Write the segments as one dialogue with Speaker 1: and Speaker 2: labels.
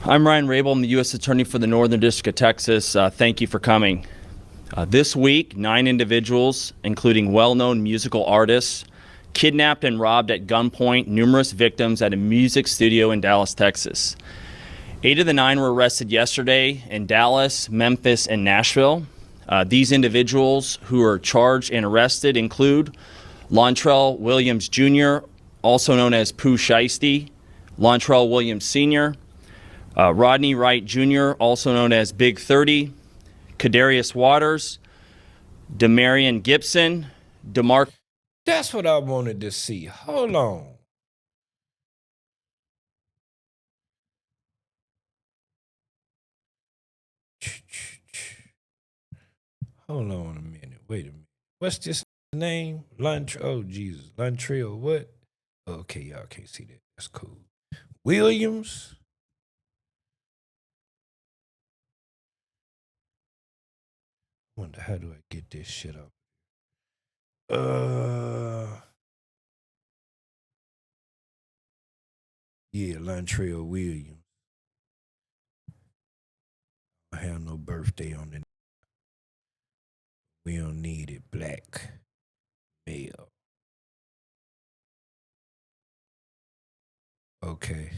Speaker 1: I'm Ryan Rabel. I'm the U.S. Attorney for the Northern District of Texas. Thank you for coming. This week, 9 individuals, including well-known musical artists, kidnapped and robbed at gunpoint numerous victims at a music studio in Dallas, Texas. 8 of the 9 were arrested yesterday in Dallas, Memphis, and Nashville. These individuals who are charged and arrested include Lontrell Williams Jr., also known as Pooh Shiesty, Lontrell Williams Sr., Rodney Wright Jr., also known as Big 30, Kadarius Waters, Demarion Gibson, DeMarc.
Speaker 2: That's what I wanted to see. Hold on. Hold on a minute. Wait a minute. What's this name? Oh, Jesus. Lontrell what? Okay, y'all can't see that. That's cool. Williams. Wonder how do I get this shit up? Yeah, Lontrell Williams. I have no birthday on the. We don't need it. Black male. Okay.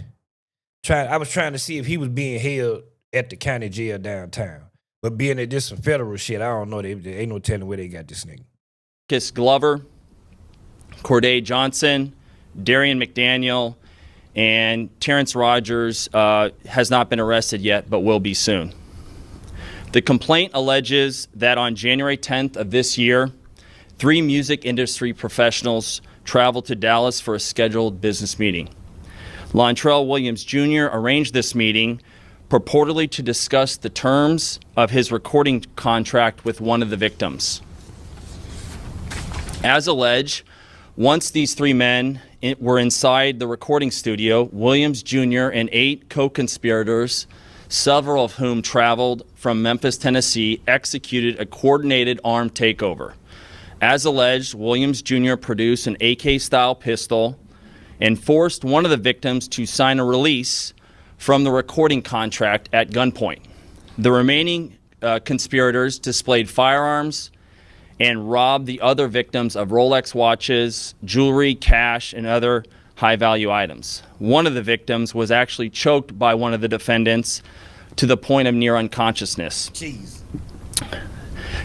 Speaker 2: I was trying to see if he was being held at the county jail downtown. But being that this some federal shit, I don't know. There ain't no telling where they got this nigga.
Speaker 1: Kiss Glover, Corday Johnson, Darian McDaniel, and Terrence Rogers has not been arrested yet, but will be soon. The complaint alleges that on January 10th of this year, 3 music industry professionals traveled to Dallas for a scheduled business meeting. Lontrell Williams Jr. arranged this meeting purportedly to discuss the terms of his recording contract with one of the victims. As alleged, once these 3 men were inside the recording studio, Williams Jr. and 8 co-conspirators, several of whom traveled from Memphis, Tennessee, executed a coordinated armed takeover. As alleged, Williams Jr. produced an AK-style pistol and forced one of the victims to sign a release from the recording contract at gunpoint. The remaining conspirators displayed firearms and robbed the other victims of Rolex watches, jewelry, cash, and other high-value items. One of the victims was actually choked by one of the defendants to the point of near unconsciousness.
Speaker 2: Jeez.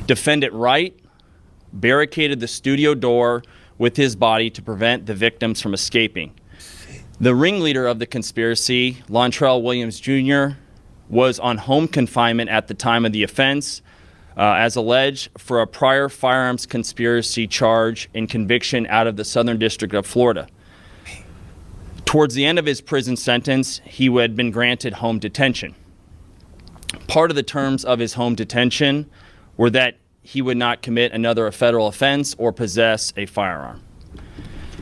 Speaker 1: Defendant Wright barricaded the studio door with his body to prevent the victims from escaping. The ringleader of the conspiracy, Lontrell Williams Jr., was on home confinement at the time of the offense, as alleged, for a prior firearms conspiracy charge and conviction out of the Southern District of Florida. Towards the end of his prison sentence, he had been granted home detention. Part of the terms of his home detention were that he would not commit another federal offense or possess a firearm.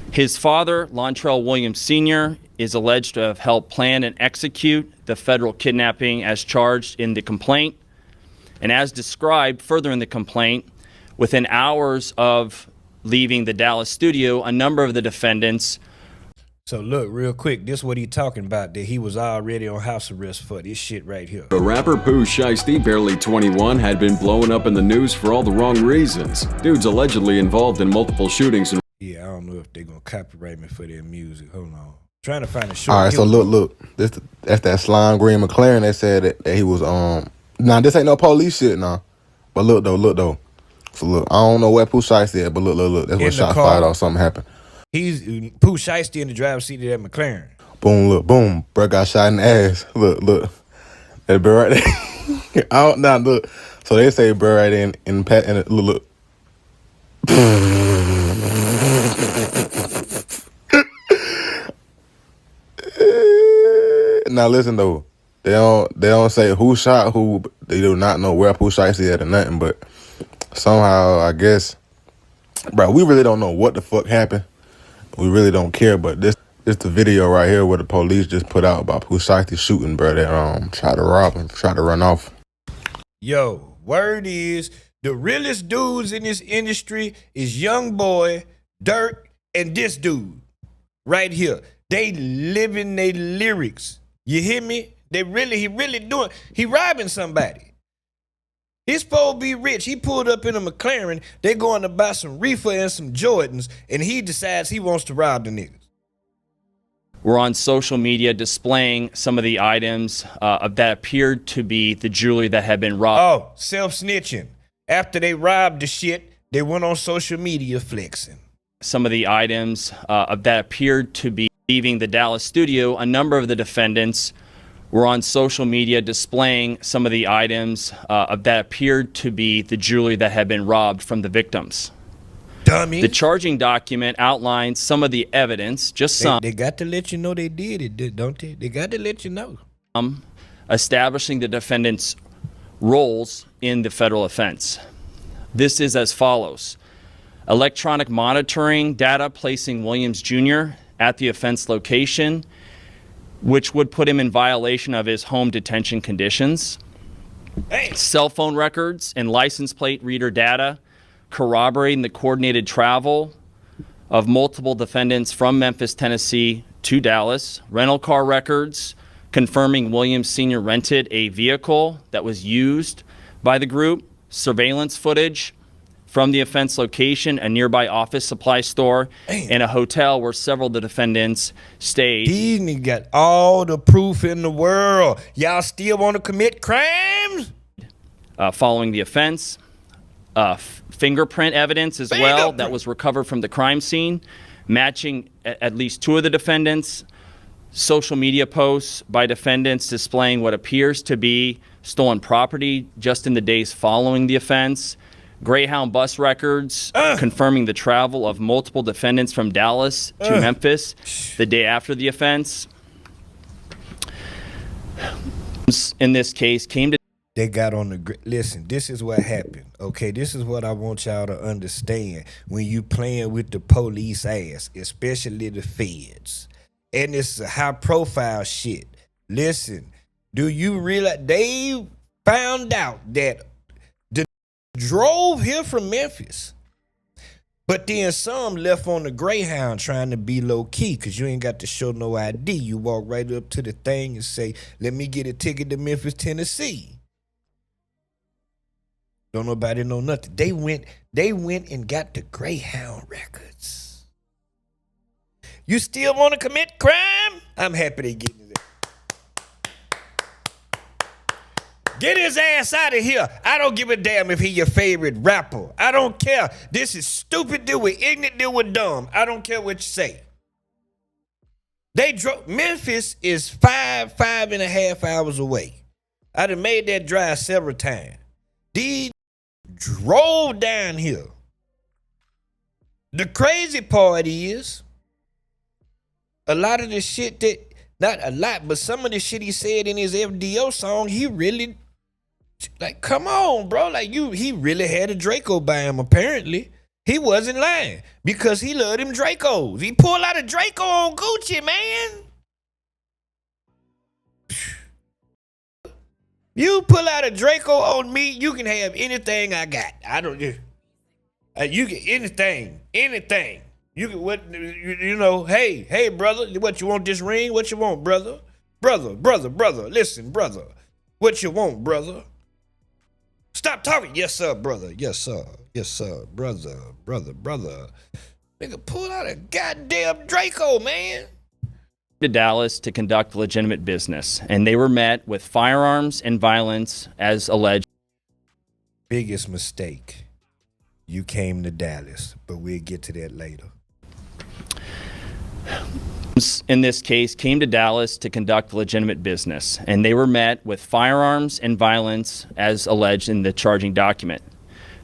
Speaker 1: His father, Lontrell Williams Sr., is alleged to have helped plan and execute the federal kidnapping as charged in the complaint. And as described further in the complaint, within hours of leaving the Dallas studio, a number of the defendants.
Speaker 2: So look, real quick, this is what he talking about, that he was already on house arrest for this shit right here.
Speaker 3: The rapper Pooh Shiesty, barely 21, had been blowing up in the news for all the wrong reasons. Dude's allegedly involved in multiple shootings and...
Speaker 2: Yeah, I don't know if they're gonna copyright me for their music. Hold on. Trying to find a short.
Speaker 4: All right, so look. That's that Slime Green McLaren that said that he was Nah, this ain't no police shit, nah. But look though. So look, I don't know what Pooh Shiesty at, but look. That's when shot fired or something happened.
Speaker 2: He's Pooh Shiesty in the driver's seat of that McLaren.
Speaker 4: Boom, look, boom. Bro got shot in the ass. Look. That bro right there. Look. So they say bro right in look. Now listen though. They don't say who shot who. They do not know where Pooh Shiesty at or nothing, but somehow I guess, bro, we really don't know what the fuck happened. We really don't care, but this the video right here where the police just put out about Pooh Shiesty shooting, bro, that tried to rob him, tried to run off.
Speaker 2: Yo, word is the realest dudes in this industry is Young Boy, Dirk, and this dude right here. They living their lyrics. You hear me? He robbing somebody. He's supposed to be rich. He pulled up in a McLaren. They going to buy some Reefer and some Jordans, and he decides he wants to rob the niggas.
Speaker 1: Were on social media displaying some of the items that appeared to be the jewelry that had been robbed.
Speaker 2: Oh, self-snitching. After they robbed the shit, they went on social media flexing.
Speaker 1: Some of the items that appeared to be leaving the Dallas studio. A number of the defendants were on social media displaying some of the items that appeared to be the jewelry that had been robbed from the victims.
Speaker 2: Dummy.
Speaker 1: The charging document outlines some of the evidence, just some.
Speaker 2: They got to let you know they did it, don't they? They got to let you know.
Speaker 1: Establishing the defendants' roles in the federal offense. This is as follows. Electronic monitoring data placing Williams Jr. at the offense location, which would put him in violation of his home detention conditions.
Speaker 2: Hey.
Speaker 1: Cell phone records and license plate reader data corroborating the coordinated travel of multiple defendants from Memphis, Tennessee to Dallas. Rental car records confirming Williams Sr. rented a vehicle that was used by the group. Surveillance footage from the offense location, a nearby office supply store, and a hotel where several of the defendants stayed.
Speaker 2: These niggas got all the proof in the world. Y'all still want to commit crimes?
Speaker 1: Following the offense. Fingerprint evidence as well that was recovered from the crime scene, matching at least two of the defendants. Social media posts by defendants displaying what appears to be stolen property just in the days following the offense. Greyhound bus records confirming the travel of multiple defendants from Dallas to Memphis the day after the offense. In this case, came to.
Speaker 2: They got on the. Listen, this is what happened. Okay, this is what I want y'all to understand when you playing with the police ass, especially the feds. And it's a high profile shit. Listen, do you realize they found out that drove here from Memphis, but then some left on the Greyhound trying to be low key because you ain't got to show no ID. You walk right up to the thing and say, let me get a ticket to Memphis, Tennessee. Don't nobody know nothing. They went and got the Greyhound records. You still want to commit crime? I'm happy they getting it. Get his ass out of here. I don't give a damn if he your favorite rapper. I don't care. This is stupid, deal with ignorant, deal with dumb. I don't care what you say. They drove. Memphis is 5.5 hours away. I done made that drive several times. These drove down here. The crazy part is a lot of the shit that, not a lot, but some of the shit he said in his FDO song, he really, like, come on, bro. Like, he really had a Draco by him, apparently. He wasn't lying because he loved them Dracos. He pulled out a Draco on Gucci, man. You pull out a Draco on me, you can have anything I got. I don't, you get anything. You can, what, you know, hey, brother, what you want this ring? What you want, brother? Brother, listen, brother. What you want, brother? Stop talking. Yes, sir, brother. Yes, sir, brother. Nigga, pull out a goddamn Draco, man.
Speaker 1: To Dallas to conduct legitimate business, and they were met with firearms and violence as alleged.
Speaker 2: Biggest mistake. You came to Dallas, but we'll get to that later.
Speaker 1: In this case, came to Dallas to conduct legitimate business, and they were met with firearms and violence as alleged in the charging document.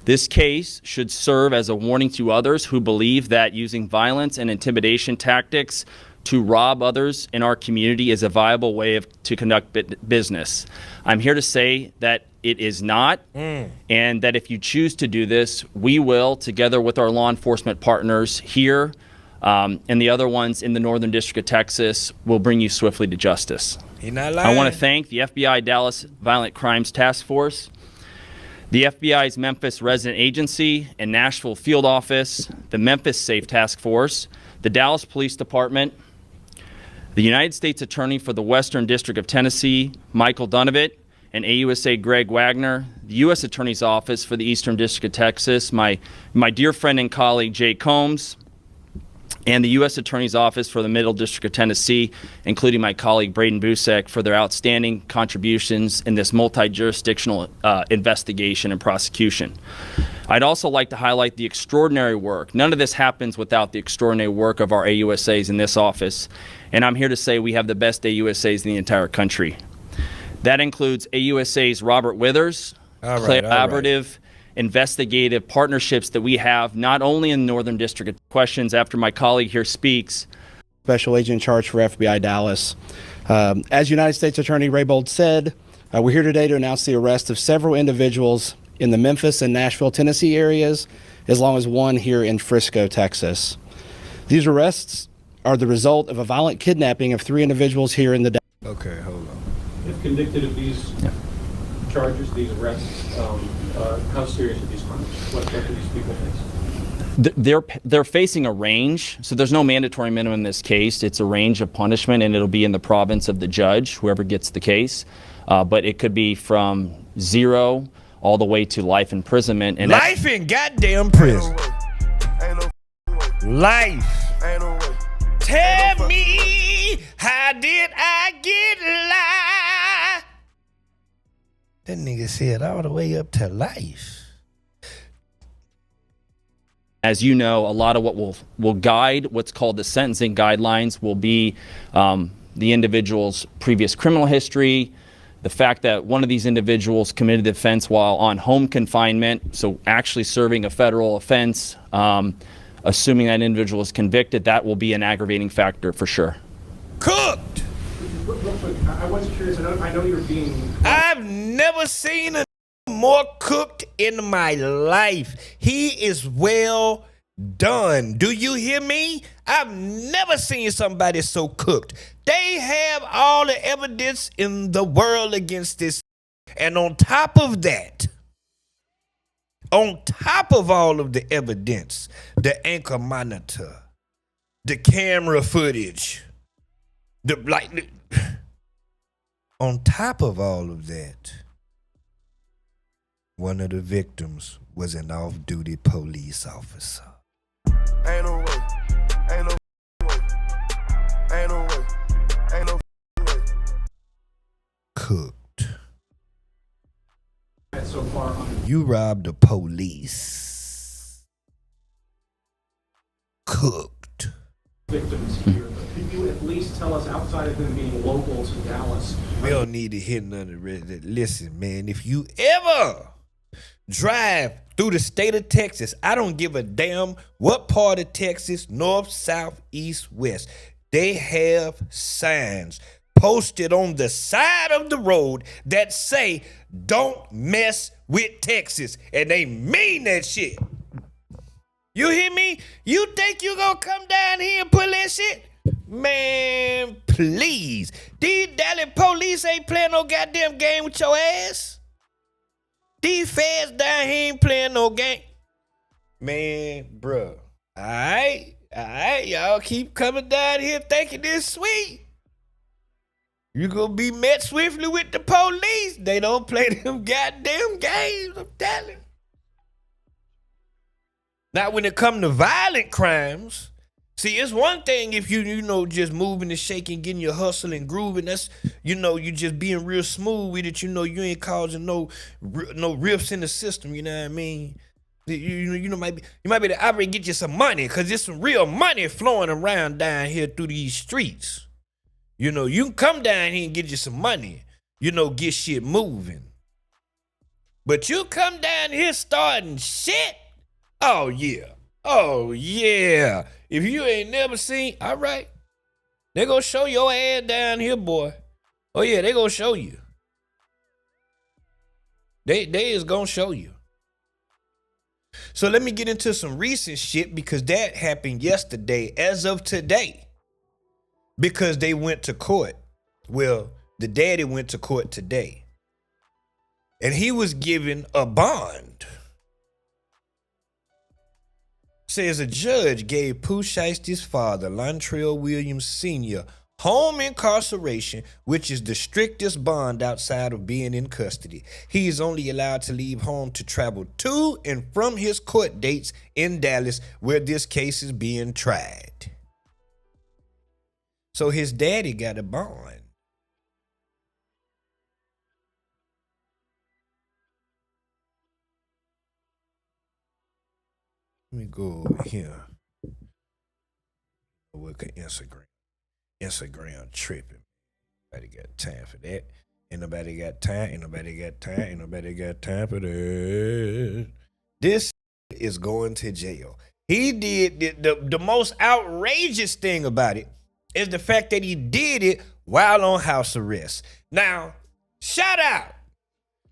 Speaker 1: This case should serve as a warning to others who believe that using violence and intimidation tactics to rob others in our community is a viable way to conduct business. I'm here to say that it is not, and that if you choose to do this, we will, together with our law enforcement partners here and the other ones in the Northern District of Texas, will bring you swiftly to justice.
Speaker 2: You're not lying.
Speaker 1: I want to thank the FBI Dallas Violent Crimes Task Force, the FBI's Memphis Resident Agency and Nashville Field Office, the Memphis Safe Task Force, the Dallas Police Department, The United States Attorney for the Western District of Tennessee, Michael Dunovit, and AUSA Greg Wagner, the U.S. Attorney's Office for the Eastern District of Texas, my dear friend and colleague Jay Combs, and the U.S. Attorney's Office for the Middle District of Tennessee, including my colleague Braden Busek, for their outstanding contributions in this multi-jurisdictional investigation and prosecution. I'd also like to highlight the extraordinary work. None of this happens without the extraordinary work of our AUSAs in this office, and I'm here to say we have the best AUSAs in the entire country. That includes AUSA's Robert Withers, collaborative, investigative partnerships that we have not only in the Northern District. Questions after my colleague here speaks.
Speaker 5: Special Agent in Charge for FBI Dallas. As United States Attorney Raybold said, we're here today to announce the arrest of several individuals in the Memphis and Nashville, Tennessee areas, as well as one here in Frisco, Texas. These arrests are the result of a violent kidnapping of 3 individuals here in the
Speaker 2: Okay, hold on.
Speaker 6: If convicted of these charges, these arrests, how serious are these crimes? What do these people face?
Speaker 1: They're facing a range, so there's no mandatory minimum in this case. It's a range of punishment, and it'll be in the province of the judge, whoever gets the case. But it could be from 0 all the way to life imprisonment. And
Speaker 2: life in goddamn prison. Life. Tell me, how did I get life? That nigga said all the way up to life.
Speaker 1: As you know, a lot of what will guide what's called the sentencing guidelines will be the individual's previous criminal history, the fact that one of these individuals committed the offense while on home confinement, so actually serving a federal offense, assuming that individual is convicted, that will be an aggravating factor for sure.
Speaker 2: Cooked.
Speaker 6: Real quick, I was curious. I know you're being.
Speaker 2: I've never seen a more cooked in my life. He is well done. Do you hear me? I've never seen somebody so cooked. They have all the evidence in the world against this. And on top of that, on top of all of the evidence, the anchor monitor, the camera footage, on top of all of that, one of the victims was an off-duty police officer.
Speaker 7: Ain't no way. Ain't no way. Ain't no way. Ain't no way.
Speaker 2: Cooked.
Speaker 6: So far,
Speaker 2: You robbed the police. Cooked.
Speaker 6: victims here, but could you at least tell us, outside of them being local to Dallas?
Speaker 2: We don't need to hear none of the rest of that. Listen, man, if you ever drive through the state of Texas, I don't give a damn what part of Texas, north, south, east, west, they have signs posted on the side of the road that say, don't mess with Texas. And they mean that shit. You hear me? You think you gonna come down here and pull that shit? Man, please. These Dallas police ain't playing no goddamn game with your ass. These feds down here ain't playing no game. Man, bruh. All right, y'all keep coming down here thinking this sweet. You gonna be met swiftly with the police. They don't play them goddamn games, I'm telling you. Now, when it come to violent crimes, see, it's one thing if you just moving and shaking, getting your hustle and grooving. That's, you just being real smooth with it. You ain't causing no rifts in the system. You know what I mean? You might be able to operate, get you some money, because there's some real money flowing around down here through these streets. You can come down here and get you some money. Get shit moving. But you come down here starting shit. Oh, yeah. Oh, yeah. If you ain't never seen, all right. They gonna show your ass down here, boy. Oh, yeah, they gonna show you. They is gonna show you. So let me get into some recent shit, because that happened yesterday as of today. Because they went to court. Well, the daddy went to court today. And he was given a bond. Says a judge gave Pooh Shiesty's father, Lontrell Williams Sr., home incarceration, which is the strictest bond outside of being in custody. He is only allowed to leave home to travel to and from his court dates in Dallas, where this case is being tried. So his daddy got a bond. Let me go over here. Look at Instagram. Instagram tripping. Nobody got time for that. Ain't nobody got time. Ain't nobody got time. Ain't nobody got time for that. This is going to jail. He did the most outrageous thing about it is the fact that he did it while on house arrest. Now, shout out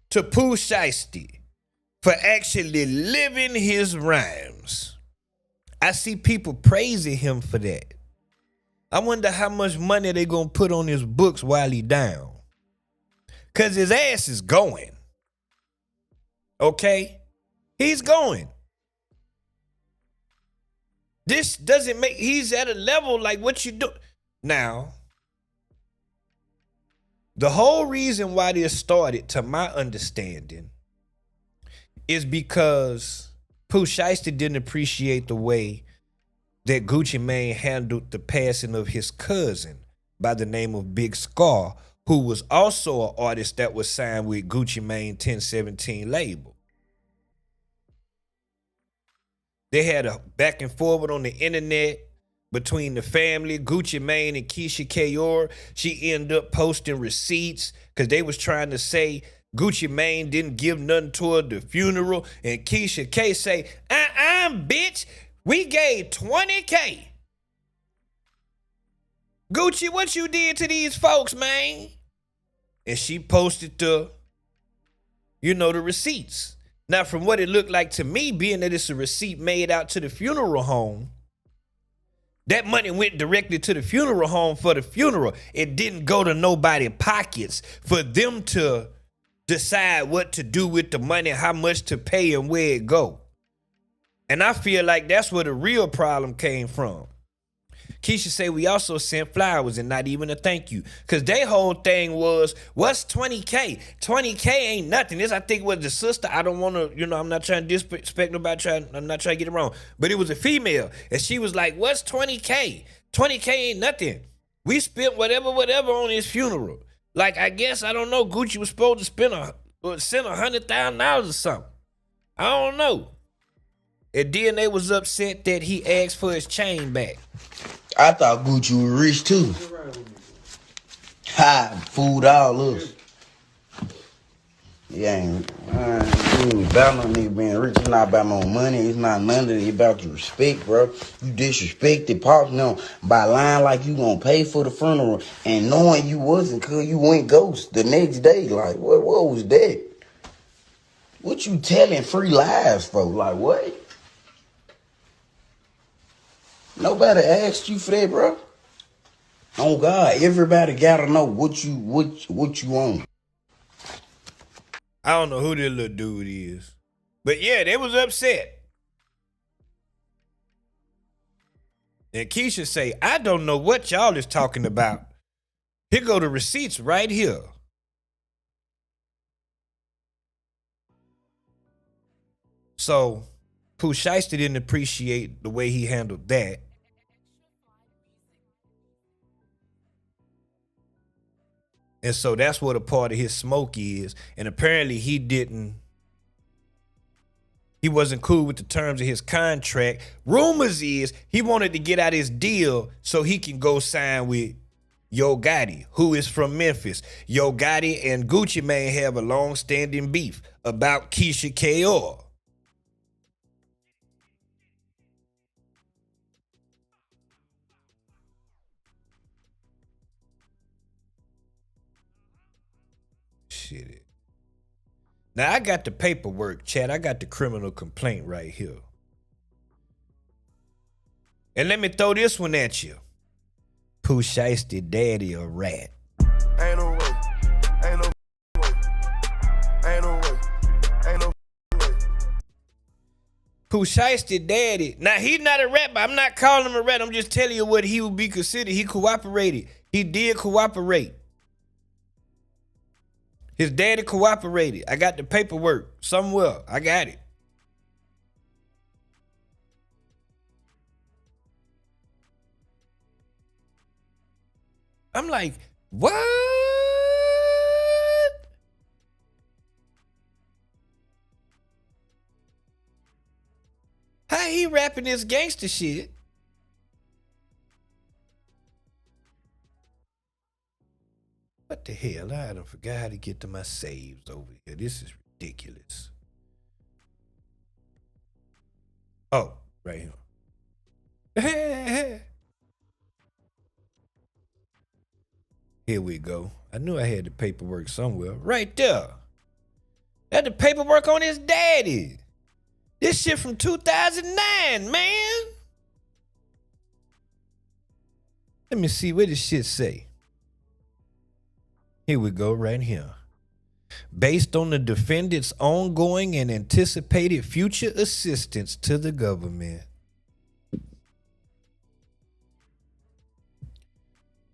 Speaker 2: to Pooh Shiesty for actually living his rhymes. I see people praising him for that. I wonder how much money they gonna put on his books while he down. Cause his ass is going. Okay? He's going. This doesn't make, he's at a level like what you do. Now, the whole reason why this started, to my understanding, is because Pooh Shiesty didn't appreciate the way that Gucci Mane handled the passing of his cousin by the name of Big Scar, who was also an artist that was signed with Gucci Mane 1017 label. They had a back and forward on the internet between the family, Gucci Mane and Keisha Kayor. She ended up posting receipts because they was trying to say Gucci Mane didn't give nothing toward the funeral, and Keisha K say, bitch, we gave $20K. Gucci, what you did to these folks, man? And she posted the receipts. Now, from what it looked like to me, being that it's a receipt made out to the funeral home, that money went directly to the funeral home for the funeral. It didn't go to nobody's pockets for them to decide what to do with the money, how much to pay, and where it go. And I feel like that's where the real problem came from. Keisha say we also sent flowers and not even a thank you. Because their whole thing was, what's 20K? 20K ain't nothing. This, I think, was the sister. I don't want to, I'm not trying to disrespect nobody. I'm not trying to get it wrong. But it was a female. And she was like, what's 20K? 20K ain't nothing. We spent whatever on his funeral. Like, I guess, I don't know, Gucci was supposed to send $100,000 or something. I don't know. And then they was upset that he asked for his chain back.
Speaker 8: I thought Gucci was rich too. Ha, fooled all us. Yeah, ain't about no nigga being rich. It's not about no money. It's not none of it. It's about your respect, bro. You disrespected Pops now by lying like you gonna pay for the funeral and knowing you wasn't, cause you went ghost the next day. Like, what was that? What you telling free lies for? Like, what? Nobody asked you for that, bro. Oh God, everybody gotta know what you want.
Speaker 2: I don't know who this little dude is. But yeah, they was upset. And Keisha say, I don't know what y'all is talking about. Here go the receipts right here. So Pooh Shiesty didn't appreciate the way he handled that. And so that's what a part of his smoke is. And apparently he wasn't cool with the terms of his contract. Rumors is he wanted to get out his deal so he can go sign with Yo Gotti, who is from Memphis. Yo Gotti and Gucci Mane have a long-standing beef about Keisha Kayor. Shit. Now I got the paperwork, Chad. I got the criminal complaint right here. And let me throw this one at you. Pooh Shiesty daddy a rat.
Speaker 7: Ain't no way. Ain't no way. Ain't no way. Ain't no way.
Speaker 2: Pooh Shiesty daddy. Now he's not a rat, but I'm not calling him a rat. I'm just telling you what he would be considered. He cooperated. He did cooperate. His daddy cooperated. I got the paperwork somewhere. I got it. I'm like, what? How he rapping this gangster shit? What the hell? I done forgot how to get to my saves over here. This is ridiculous. Oh, right here. Here we go. I knew I had the paperwork somewhere. Right there. Had the paperwork on his daddy. This shit from 2009, man. Let me see what this shit say. Here we go, right here. Based on the defendant's ongoing and anticipated future assistance to the government.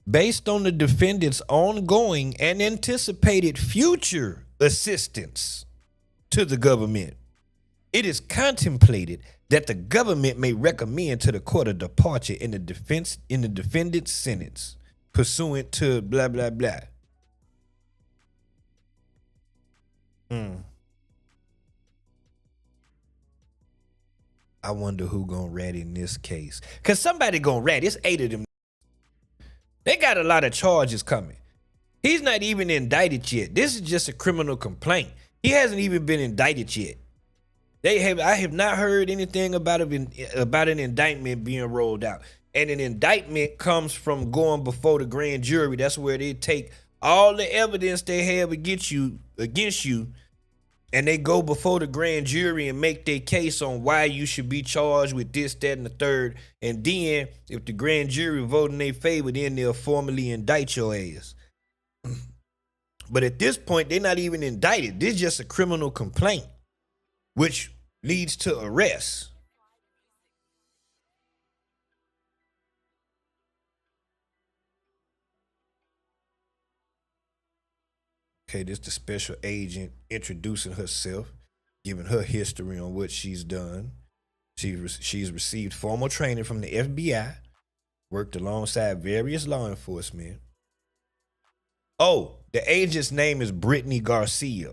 Speaker 2: Based on the defendant's ongoing and anticipated future assistance to the government, it is contemplated that the government may recommend to the court a departure in the defendant's sentence pursuant to blah blah blah. I wonder who gonna rat in this case. Cause somebody gonna rat. It's 8 of them. They got a lot of charges coming. He's not even indicted yet. This is just a criminal complaint. He hasn't even been indicted yet. I have not heard anything about an indictment being rolled out. And an indictment comes from going before the grand jury. That's where they take all the evidence they have against you, and they go before the grand jury and make their case on why you should be charged with this, that, and the third. And then, if the grand jury vote in their favor, then they'll formally indict your ass. But at this point, they're not even indicted. This is just a criminal complaint, which leads to arrest. Okay, this is the special agent introducing herself, giving her history on what she's done. She's received formal training from the FBI, worked alongside various law enforcement. Oh, the agent's name is Brittany Garcia,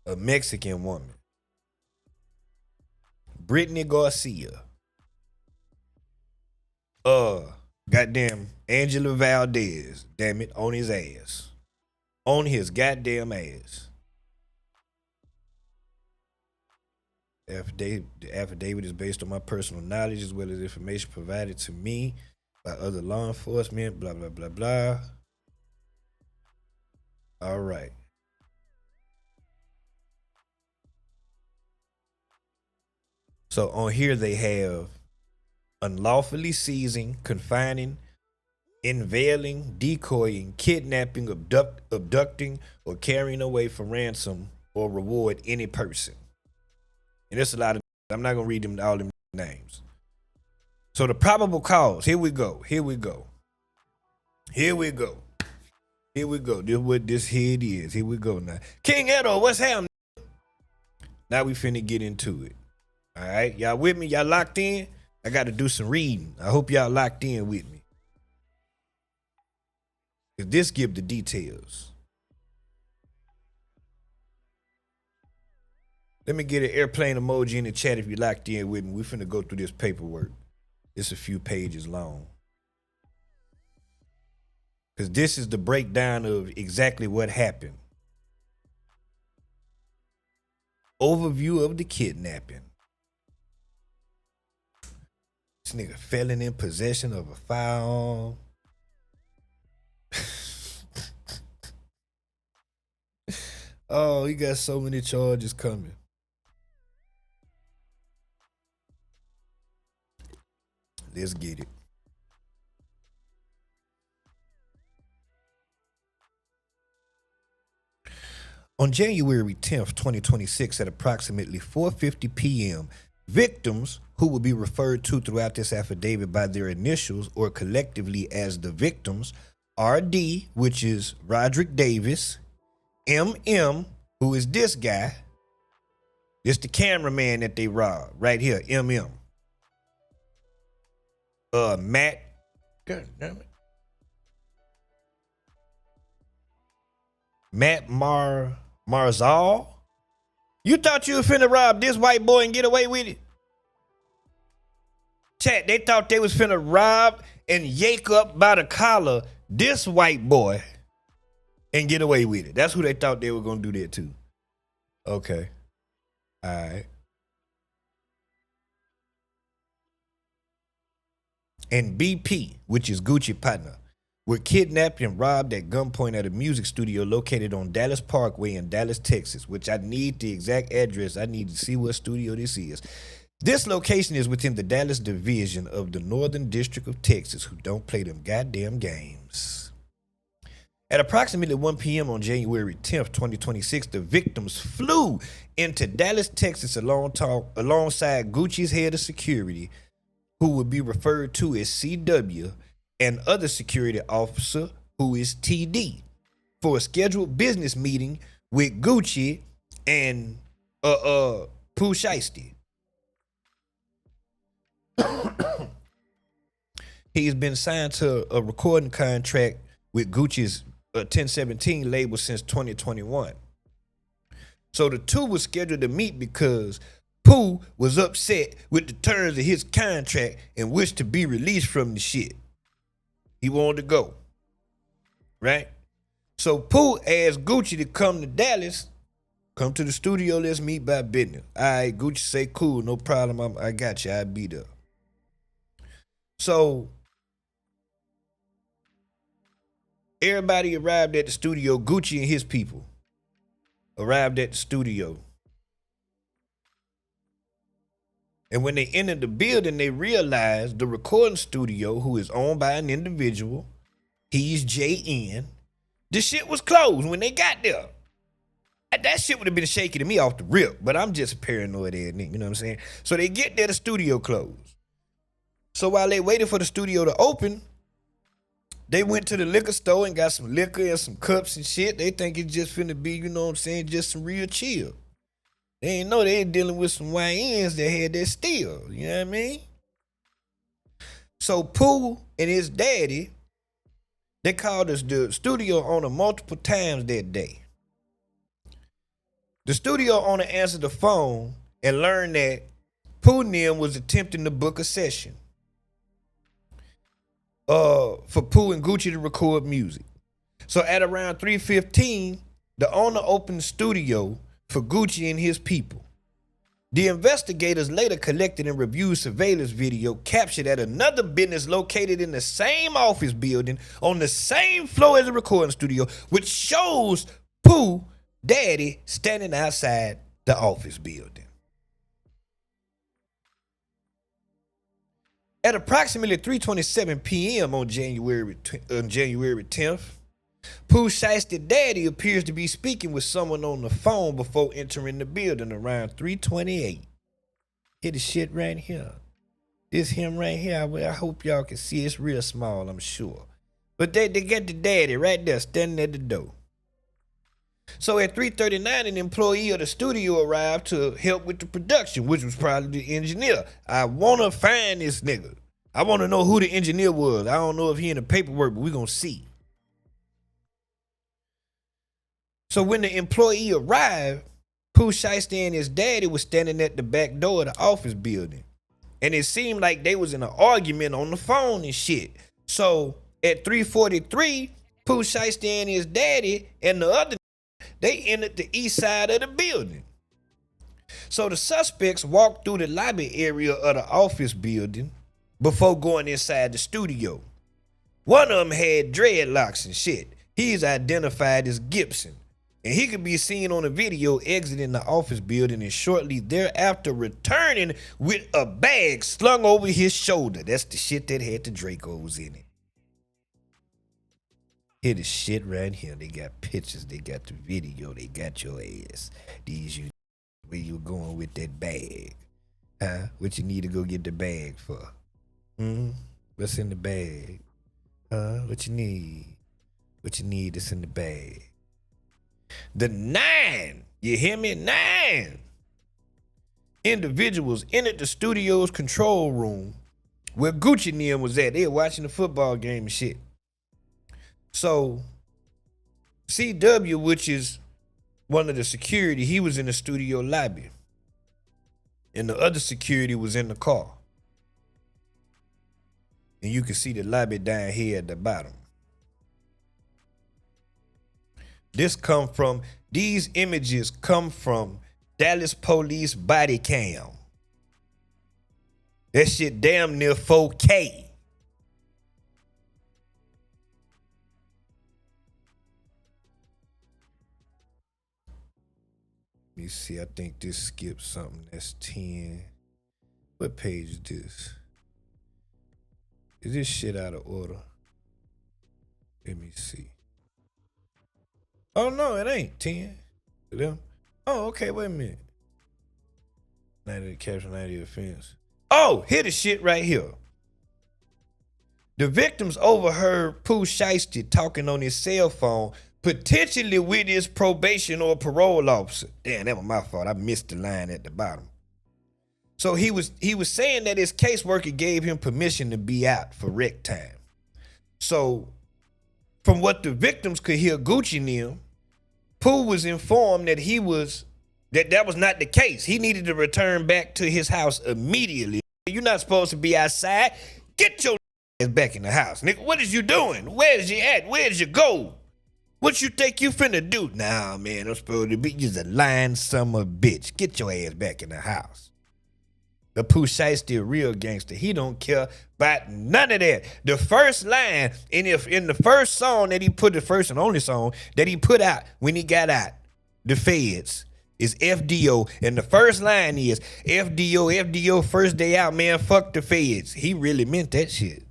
Speaker 2: a Mexican woman. Brittany Garcia. Goddamn Angela Valdez, damn it, on his ass. On his goddamn ass. The affidavit is based on my personal knowledge as well as information provided to me by other law enforcement, blah, blah, blah, blah. All right. So on here they have unlawfully seizing, confining, unveiling, decoying, kidnapping, abducting, or carrying away for ransom or reward any person. And there's a lot of, I'm not gonna read them all them names. So the probable cause, here we go. This what this head is. Here we go now. King Edo, what's happening? Now we finna get into it. All right, y'all with me? Y'all locked in? I got to do some reading. I hope y'all locked in with me. If this give the details. Let me get an airplane emoji in the chat if you locked in with me. We finna go through this paperwork. It's a few pages long. Because this is the breakdown of exactly what happened. Overview of the kidnapping. This nigga felon in possession of a firearm. Oh, he got so many charges coming. Let's get it. On January 10th, 2026, at approximately 4:50 p.m., Victims, who will be referred to throughout this affidavit by their initials or collectively as the victims, are D, which is Roderick Davis, MM, who is this guy. This the cameraman that they robbed right here, MM. Matt, God damn it. Matt Marzal. You thought you was finna rob this white boy and get away with it? Chat, they thought they was finna rob and yank up by the collar this white boy and get away with it. That's who they thought they were gonna do that to. Okay. All right. And BP, which is Gucci partner, were kidnapped and robbed at gunpoint at a music studio located on Dallas Parkway in Dallas, Texas, which I need the exact address. I need to see what studio this is. This location is within the Dallas division of the Northern District of Texas, who don't play them goddamn games. At approximately 1 p.m. on January 10th, 2026, the victims flew into Dallas, Texas alongside Gucci's head of security, who would be referred to as CW, and other security officer, who is TD, for a scheduled business meeting with Gucci and Pooh Shiesty. He's been signed to a recording contract with Gucci's 1017 label since 2021. So the two were scheduled to meet because Pooh was upset with the terms of his contract and wished to be released from the shit. He wanted to go, right? So Pooh asked Gucci to come to Dallas, come to the studio, let's meet by business. All right, Gucci say, cool, no problem, I got you, I'll be there. So everybody arrived at the studio. Gucci and his people arrived at the studio. And when they entered the building, they realized the recording studio, who is owned by an individual, he's JN, the shit was closed when they got there. That shit would have been shaky to me off the rip, but I'm just a paranoid ass nigga, you know what I'm saying? So they get there, the studio closed. So while they waited for the studio to open, they went to the liquor store and got some liquor and some cups and shit. They think it's just finna be, you know what I'm saying, just some real chill. They ain't know they dealing with some YNs that had that steel, you know what I mean? So Pooh and his daddy, they called us the studio owner multiple times that day. The studio owner answered the phone and learned that Pooh Nim was attempting to book a session for Pooh and Gucci to record music. So at around 3:15, the owner opened the studio for Gucci and his people. The investigators later collected and reviewed surveillance video captured at another business located in the same office building on the same floor as the recording studio, which shows Pooh daddy standing outside the office building. At approximately 3:27 p.m. on January 10th, Pooh Shiesty daddy appears to be speaking with someone on the phone before entering the building around 3:28. Hear the shit right here. This him right here. I hope y'all can see. It's real small, I'm sure. But they get the daddy right there standing at the door. So at 3:39, an employee of the studio arrived to help with the production, which was probably the engineer. I want to find this nigga. I want to know who the engineer was. I don't know if he in the paperwork, but we're going to see. So when the employee arrived, Pooh Shiesty and his daddy was standing at the back door of the office building. And it seemed like they was in an argument on the phone and shit. So at 3:43, Pooh Shiesty and his daddy and the other, they entered the east side of the building. So the suspects walked through the lobby area of the office building before going inside the studio. One of them had dreadlocks and shit. He's identified as Gibson. And he could be seen on a video exiting the office building and shortly thereafter returning with a bag slung over his shoulder. That's the shit that had the Dracos in it. Hear the shit right here. They got pictures, they got the video, they got your ass. These you, where you going with that bag. What you need to go get the bag for? What's in the bag? What you need? What you need that's in the bag? The 9, you hear me? 9 individuals entered the studio's control room where Gucci and them was at. They were watching the football game and shit. So CW, which is one of the security, he was in the studio lobby. And the other security was in the car. And you can see the lobby down here at the bottom. These images come from Dallas Police body cam. That shit damn near 4K. Let me see, I think this skips something. That's 10. What page is this? Is this shit out of order? Let me see. Oh no, it ain't 10. Oh, okay, wait a minute. 90 caption, 90 offense. Oh, here the shit right here. The victims overheard Pooh Shiesty talking on his cell phone, potentially with his probation or parole officer. Damn, that was my fault. I missed the line at the bottom. So he was saying that his caseworker gave him permission to be out for rec time. So from what the victims could hear Gucci and them, Pooh was informed that that was not the case. He needed to return back to his house immediately. You're not supposed to be outside. Get your ass back in the house, nigga. What is you doing? Where's you at? Where's you go? What you think you finna do? Nah, man, I'm supposed to be just a lying son of a bitch. Get your ass back in the house. The Pooh Shiesty a real gangster. He don't care about none of that. The first line, in the first song that he put, the first and only song that he put out when he got out, the feds, is FDO. And the first line is FDO, first day out, man, fuck the feds. He really meant that shit.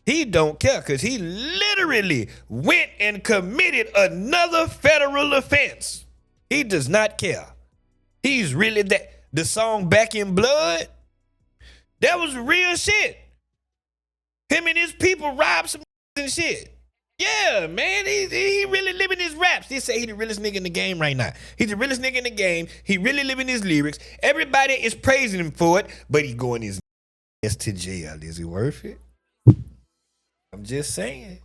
Speaker 2: He don't care because he literally went and committed another federal offense. He does not care. He's really that. The song Back in Blood, that was real shit. Him and his people robbed some and shit. Yeah, man, he really living his raps. They say he the realest nigga in the game right now. He's the realest nigga in the game. He really living his lyrics. Everybody is praising him for it, but he going his ass to jail. Is it worth it? I'm just saying.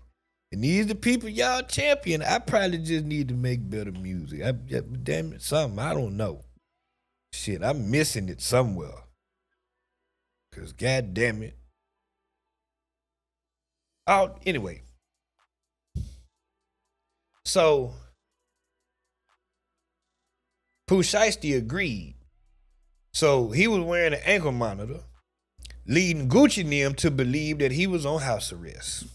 Speaker 2: And these the people y'all champion. I probably just need to make better music. Damn it, something. I don't know. Shit, I'm missing it somewhere. Cause god damn it. Oh, anyway. So Pooh Shiesty agreed. So he was wearing an ankle monitor, leading Gucci and them to believe that he was on house arrest.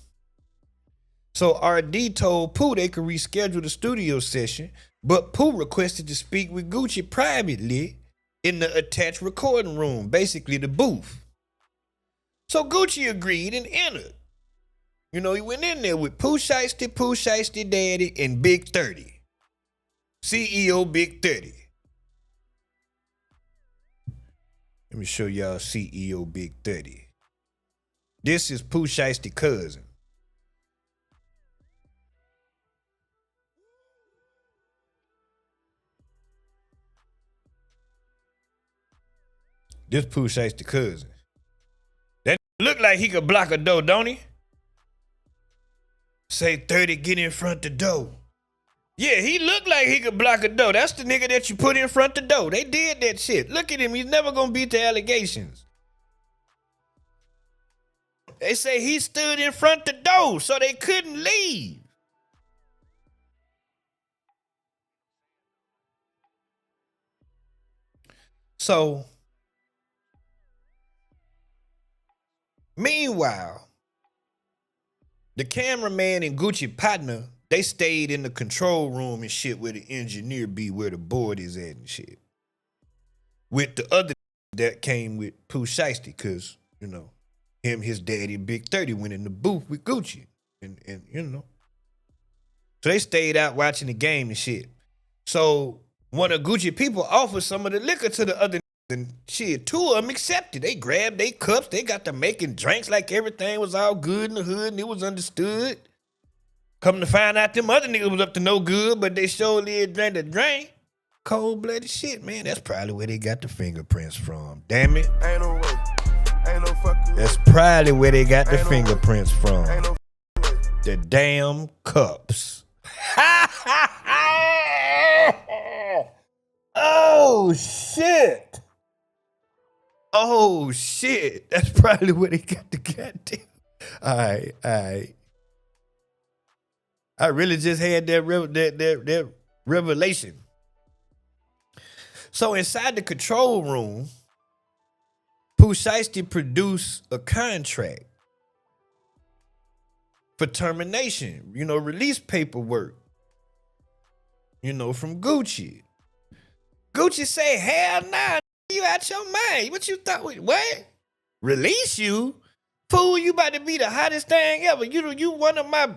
Speaker 2: So RD told Pooh they could reschedule the studio session, but Pooh requested to speak with Gucci privately in the attached recording room, basically the booth. So Gucci agreed and entered. You know, he went in there with Pooh Shiesty Daddy, and Big 30. CEO Big 30. Let me show y'all CEO Big 30. This is Pooh Shiesty cousin. This Pooh Shiesty cousin. That look like he could block a door, don't he? Say 30, get in front the door. Yeah, he looked like he could block a door. That's the nigga that you put in front the door. They did that shit. Look at him. He's never gonna beat the allegations. They say he stood in front the door so they couldn't leave. So, meanwhile, the cameraman and Gucci partner, they stayed in the control room and shit where the engineer be, where the board is at and shit. With the other that came with Pooh Shiesty, cause, you know, his daddy, Big 30, went in the booth with Gucci. And you know. So they stayed out watching the game and shit. So one of Gucci people offered some of the liquor to the other and shit, 2 of them accepted. They grabbed their cups. They got to making drinks like everything was all good in the hood and it was understood. Come to find out them other niggas was up to no good, but they surely drank the drink. Cold-blooded shit, man. That's probably where they got the fingerprints from. Damn it.
Speaker 7: Ain't no way. Ain't no fucking way.
Speaker 2: That's probably where they got the
Speaker 7: Ain't no
Speaker 2: fingerprints from.
Speaker 7: Ain't no way.
Speaker 2: The damn cups. Oh, shit. Oh, shit. That's probably where they got the goddamn. All right. I really just had that revelation. So inside the control room, Pooh Shiesty produced a contract for termination, release paperwork, from Gucci. Gucci say, hell nah, you out your mind. What you thought? What? Release you? Fool, you about to be the hottest thing ever. You one of my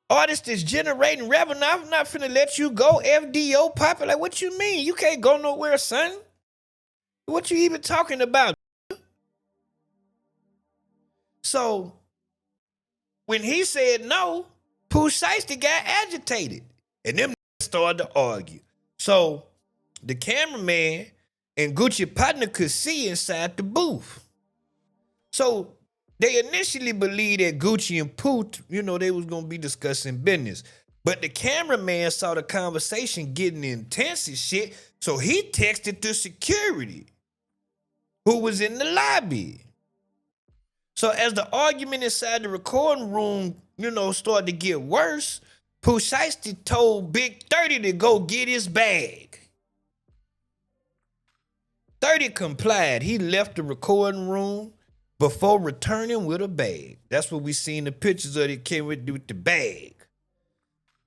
Speaker 2: artists that's generating revenue. I'm not finna let you go. FDO popping. Like, what you mean? You can't go nowhere, son. What you even talking about? So, when he said no, Pooh Shiesty got agitated. And them started to argue. So, the cameraman and Gucci partner could see inside the booth. So, they initially believed that Gucci and Pooh, they was going to be discussing business. But the cameraman saw the conversation getting intense and shit, so he texted to security, who was in the lobby. So as the argument inside the recording room, started to get worse, Pooh Shiesty told Big 30 to go get his bag. 30 complied. He left the recording room before returning with a bag. That's what we seen the pictures of. It came with the bag.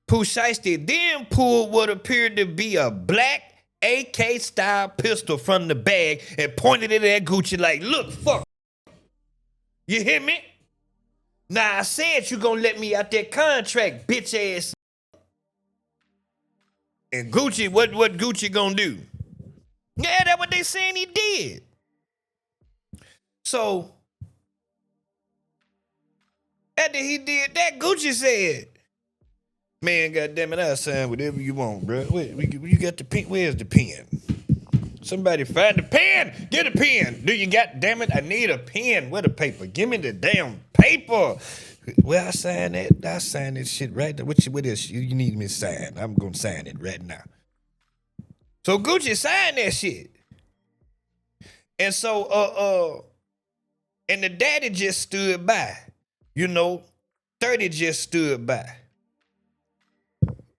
Speaker 2: Pooh Shiesty then pulled what appeared to be a black AK style pistol from the bag and pointed it at Gucci like, look, fuck. You hear me? Now I said you gonna let me out that contract, bitch ass. And Gucci, what Gucci gonna do? Yeah, that's what they saying he did. So, after he did that, Gucci said, man, goddammit, I'll sign whatever you want, bro. You got the pen? Where's the pen? Somebody find the pen. Get a pen. Do you got, damn it, I need a pen. Where the paper? Give me the damn paper. Well, I sign that. I sign this shit right now. What else you need me to sign? I'm going to sign it right now. So Gucci signed that shit. And so, and the daddy just stood by. 30 just stood by.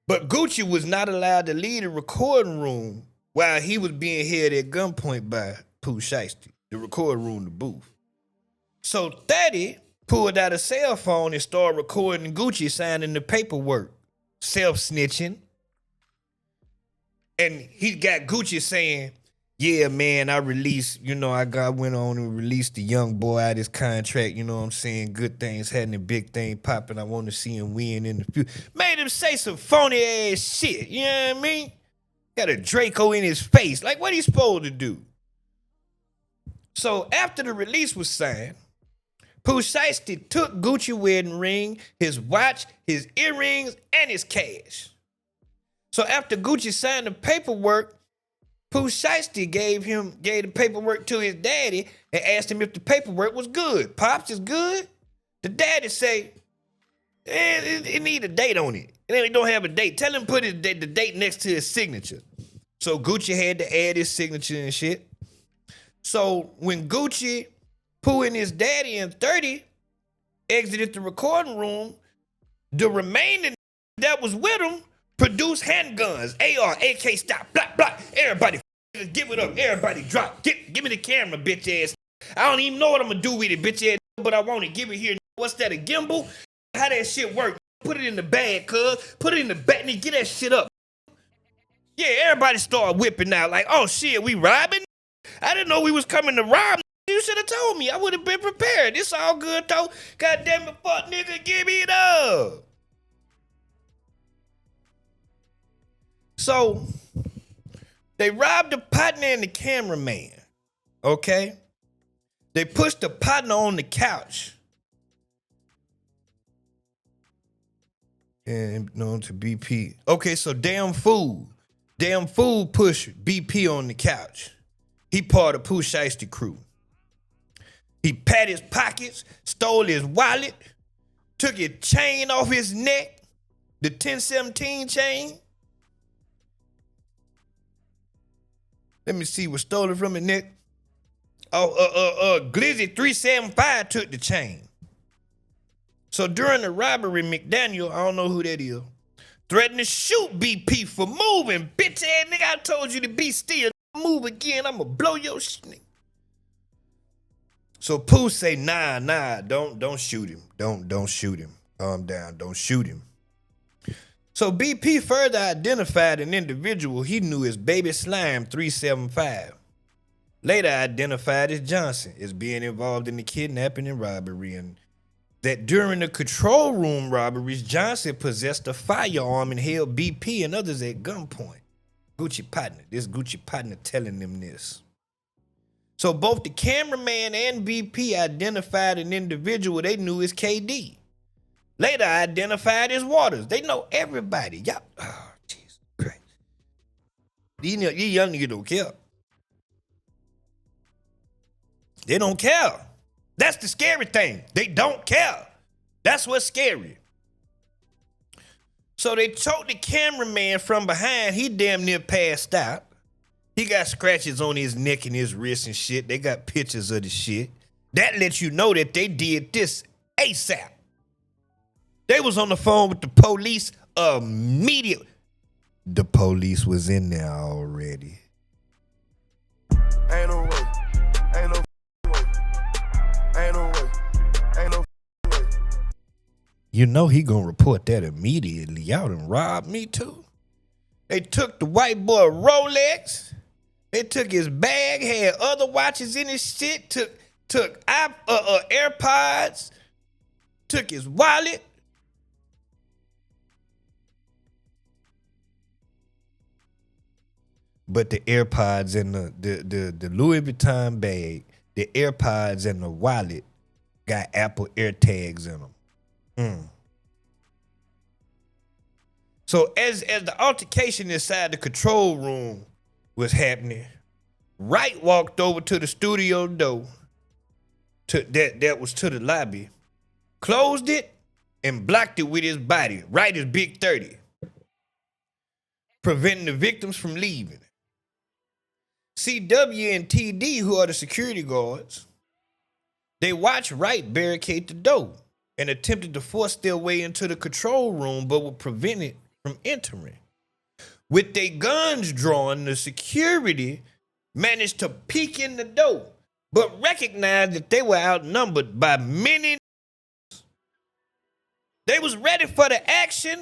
Speaker 2: But Gucci was not allowed to leave the recording room while he was being held at gunpoint by Pooh Shiesty, the recording room, the booth. So 30 pulled out a cell phone and started recording Gucci signing the paperwork, self-snitching. And he got Gucci saying, yeah, man, I released, I went on and released the young boy out of his contract, what I'm saying? Good things happening, a big thing popping. I want to see him win in the future. Made him say some phony ass shit, you know what I mean? Got a Draco in his face. Like, what he supposed to do? So after the release was signed, Pooh Shiesty took Gucci wedding ring, his watch, his earrings, and his cash. So after Gucci signed the paperwork, Pooh Shiesty gave the paperwork to his daddy and asked him if the paperwork was good. Pops is good? The daddy say, it need a date on it. It don't have a date. Tell him put the date next to his signature. So Gucci had to add his signature and shit. So when Gucci, Pooh, and his daddy and 30 exited the recording room, the remaining that was with him produced handguns, AR, AK, stop, blah, blah. Everybody give it up. Everybody drop. Give me the camera, bitch ass. I don't even know what I'm gonna do with it, bitch ass, but I want it. Give it here. What's that, a gimbal? How that shit work? Put it in the bag, cuz. Put it in the bag and get that shit up. Yeah, everybody started whipping out like, oh shit, we robbing? I didn't know we was coming to rob. You should have told me. I would have been prepared. It's all good, though. God damn it, fuck nigga, give me it up. So, they robbed the partner and the cameraman. Okay? They pushed the partner on the couch. And known to BP. Okay, so damn fool. Damn fool pushed BP on the couch. He part of Pooh Shiesty crew. He pat his pockets, stole his wallet, took his chain off his neck, the 1017 chain. Let me see what stole it from his neck. Glizzy 375 took the chain. So during the robbery, McDaniel, I don't know who that is, threatened to shoot BP for moving. Bitch ass nigga, I told you to be still. Move again, I'ma blow your shit. So Pooh say, nah, don't shoot him. Don't shoot him. Calm down, don't shoot him. So BP further identified an individual he knew as Baby Slime 375. Later identified as Johnson as being involved in the kidnapping and robbery, and that during the control room robberies, Johnson possessed a firearm and held BP and others at gunpoint. This Gucci partner telling them this. So both the cameraman and BP identified an individual they knew as KD. Later identified as Waters. They know everybody. Y'all, oh, Jesus Christ. These young niggas don't care. They don't care. That's the scary thing. They don't care. That's what's scary. So they choked the cameraman from behind. He damn near passed out. He got scratches on his neck and his wrist and shit. They got pictures of the shit. That lets you know that they did this ASAP. They was on the phone with the police immediately. The police was in there already.
Speaker 7: Ain't no way. Ain't no way. Ain't no way. Ain't no way.
Speaker 2: You know he gonna report that immediately. Y'all done robbed me too. They took the white boy Rolex. They took his bag, had other watches in his shit, took AirPods, took his wallet. But the AirPods and the Louis Vuitton bag, the AirPods and the wallet got Apple AirTags in them. So as the altercation inside the control room was happening, Wright walked over to the studio door that was to the lobby, closed it, and blocked it with his body. Wright is big 30, preventing the victims from leaving. CW and TD, who are the security guards, they watched Wright barricade the door and attempted to force their way into the control room, but were prevented from entering. With their guns drawn, the security managed to peek in the door, but recognized that they were outnumbered by many. They was ready for the action.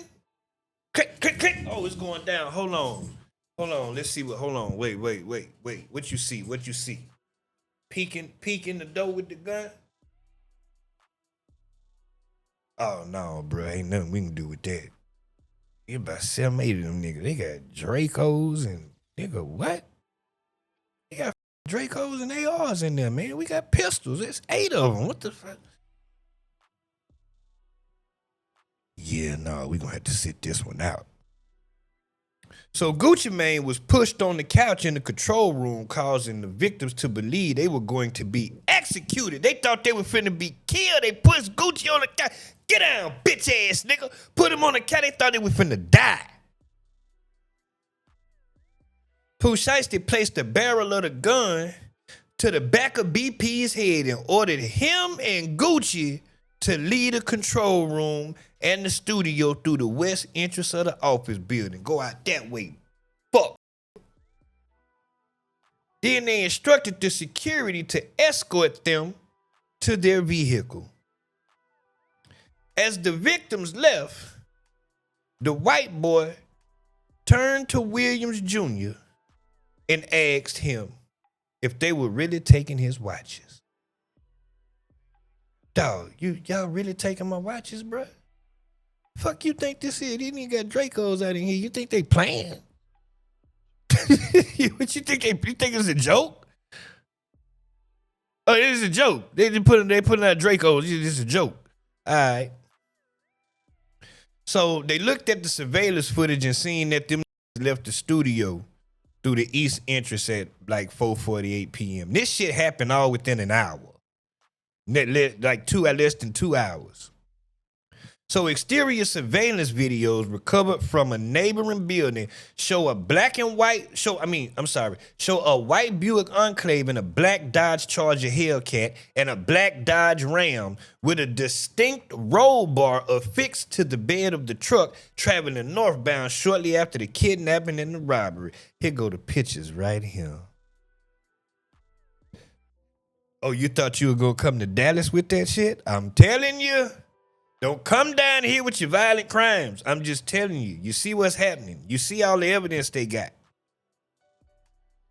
Speaker 2: Click, click, click. Oh, it's going down. Hold on. Let's see what. Hold on. Wait. What you see? Peek in the door with the gun. Oh no, bro. Ain't nothing we can do with that. You about 7, 8 of them niggas. They got Dracos and nigga what? They got Dracos and ARs in there, man. We got pistols. It's 8 of them. What the fuck? Yeah, no, we gonna have to sit this one out. So Gucci Mane was pushed on the couch in the control room, causing the victims to believe they were going to be executed. They thought they were finna be killed. They pushed Gucci on the couch. Get down, bitch ass nigga. Put him on the couch. They thought they were finna die. Pooh Shiesty placed the barrel of the gun to the back of BP's head and ordered him and Gucci to leave the control room and the studio through the west entrance of the office building. Go out that way. Fuck. Then they instructed the security to escort them to their vehicle. As the victims left, the white boy turned to Williams Jr. and asked him if they were really taking his watches. Dog, y'all really taking my watches, bruh? Fuck you think this is? These niggas got Dracos out in here. You think they playing? What you think you think it's a joke? Oh, this is a joke. They putting out Draco. This is a joke. All right. So they looked at the surveillance footage and seen that them left the studio through the east entrance at like 4:48 p.m. This shit happened all within an hour. Like less than 2 hours. So exterior surveillance videos recovered from a neighboring building show a white Buick Enclave and a black Dodge Charger Hellcat and a black Dodge Ram with a distinct roll bar affixed to the bed of the truck traveling northbound shortly after the kidnapping and the robbery. Here go the pictures right here. Oh, you thought you were gonna come to Dallas with that shit? I'm telling you. Don't come down here with your violent crimes. I'm just telling you. You see what's happening. You see all the evidence they got.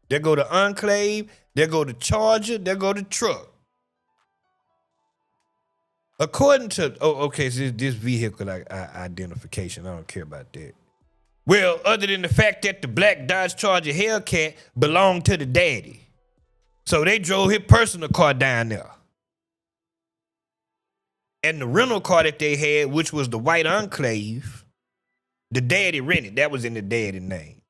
Speaker 2: There go the Enclave. There go the Charger. There go the truck. According to... Oh, okay. So this vehicle identification. I don't care about that. Well, other than the fact that the black Dodge Charger Hellcat belonged to the daddy. So they drove his personal car down there. And the rental car that they had, which was the white Enclave, the daddy rented. That was in the daddy name.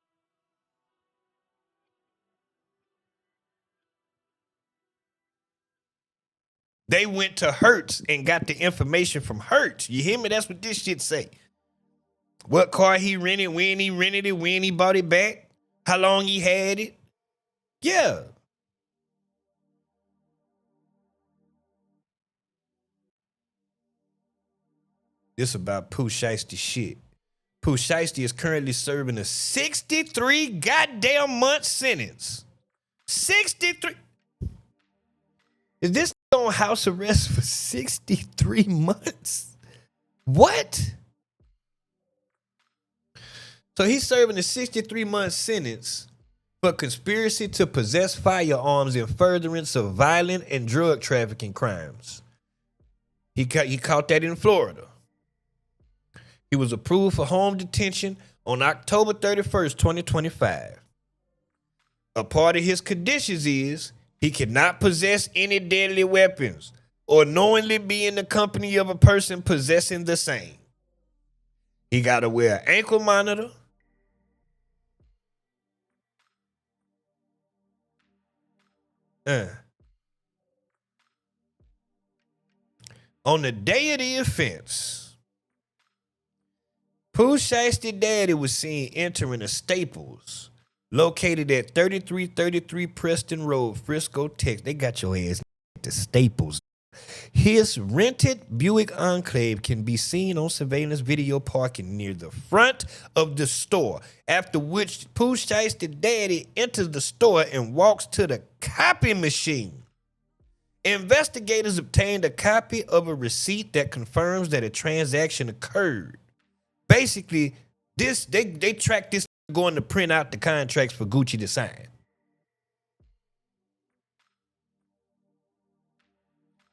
Speaker 2: They went to Hertz and got the information from Hertz. You hear me? That's what this shit say. What car he rented, when he rented it, when he bought it back, how long he had it. Yeah. This about Pooh Shiesty shit. Pooh Shiesty is currently serving a 63 goddamn month sentence. 63. Is this on house arrest for 63 months? What? So he's serving a 63-month sentence for conspiracy to possess firearms in furtherance of violent and drug trafficking crimes. He caught that in Florida. He was approved for home detention on October 31st, 2025. A part of his conditions is he cannot possess any deadly weapons or knowingly be in the company of a person possessing the same. He got to wear an ankle monitor. On the day of the offense, Pooh Shiesty daddy was seen entering a Staples located at 3333 Preston Road, Frisco, Texas. They got your ass at the Staples. His rented Buick Enclave can be seen on surveillance video parking near the front of the store, after which Pooh Shiesty daddy enters the store and walks to the copy machine. Investigators obtained a copy of a receipt that confirms that a transaction occurred. Basically, they tracked this going to print out the contracts for Gucci to sign.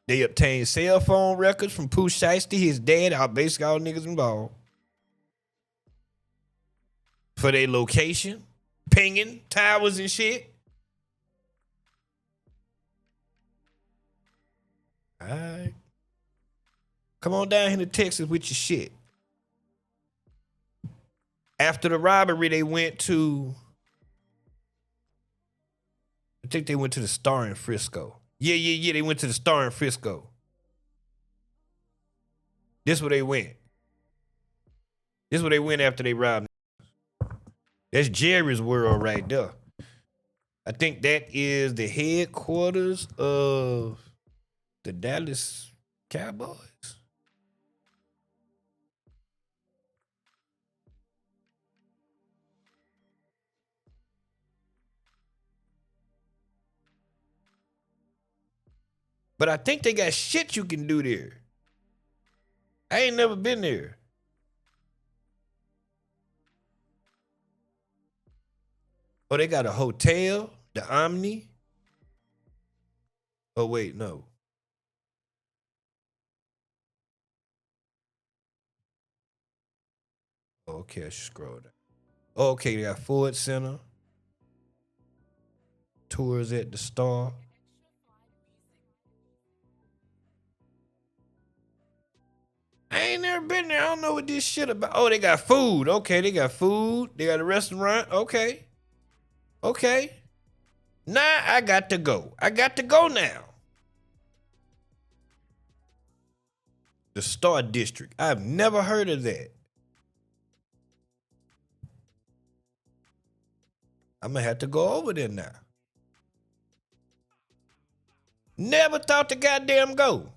Speaker 2: They obtained cell phone records from Pooh Shiesty, his dad, basically all niggas involved, for their location, pinging towers and shit. All right. Come on down here to Texas with your shit. After the robbery, they went to, I think they went to the Star in Frisco. Yeah. They went to the Star in Frisco. This where they went. This where they went after they robbed. That's Jerry's World right there. I think that is the headquarters of the Dallas Cowboys. But I think they got shit you can do there. I ain't never been there. Oh, they got a hotel, the Omni. Oh, wait, no. Oh, okay, I should scroll down. Oh, okay, they got Ford Center. Tours at the Star. I ain't never been there. I don't know what this shit about. Oh, they got food. Okay, they got food. They got a restaurant. Okay. Okay. Now I got to go. I got to go now. The Star District. I've never heard of that. I'm gonna have to go over there now. Never thought to goddamn go.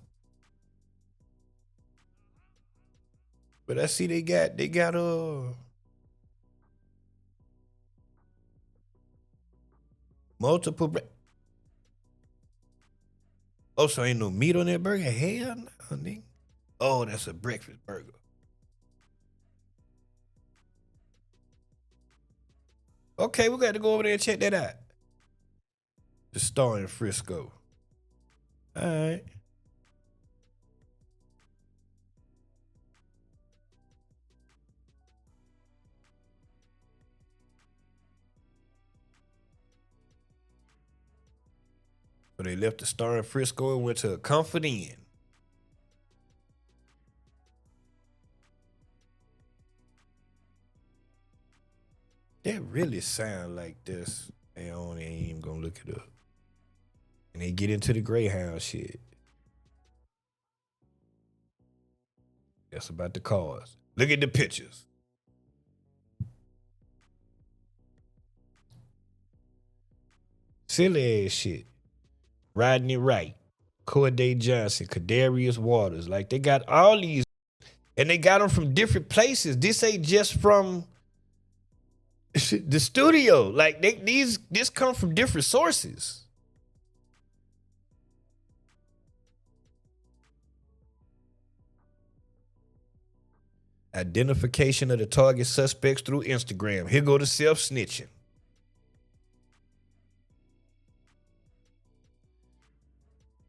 Speaker 2: But I see they got multiple oh, so ain't no meat on that burger? Hell no, nigga. Oh, that's a breakfast burger. Okay, we got to go over there and check that out. The Star in Frisco. All right. So they left the Star in Frisco and went to a Comfort Inn. That really sound like this. They ain't even gonna look it up. And they get into the Greyhound shit. That's about the cars. Look at the pictures. Silly ass shit. Rodney Wright, Corday Johnson, Kadarius Waters. Like, they got all these, and they got them from different places. This ain't just from the studio. Like, this come from different sources. Identification of the target suspects through Instagram. Here go the self-snitching.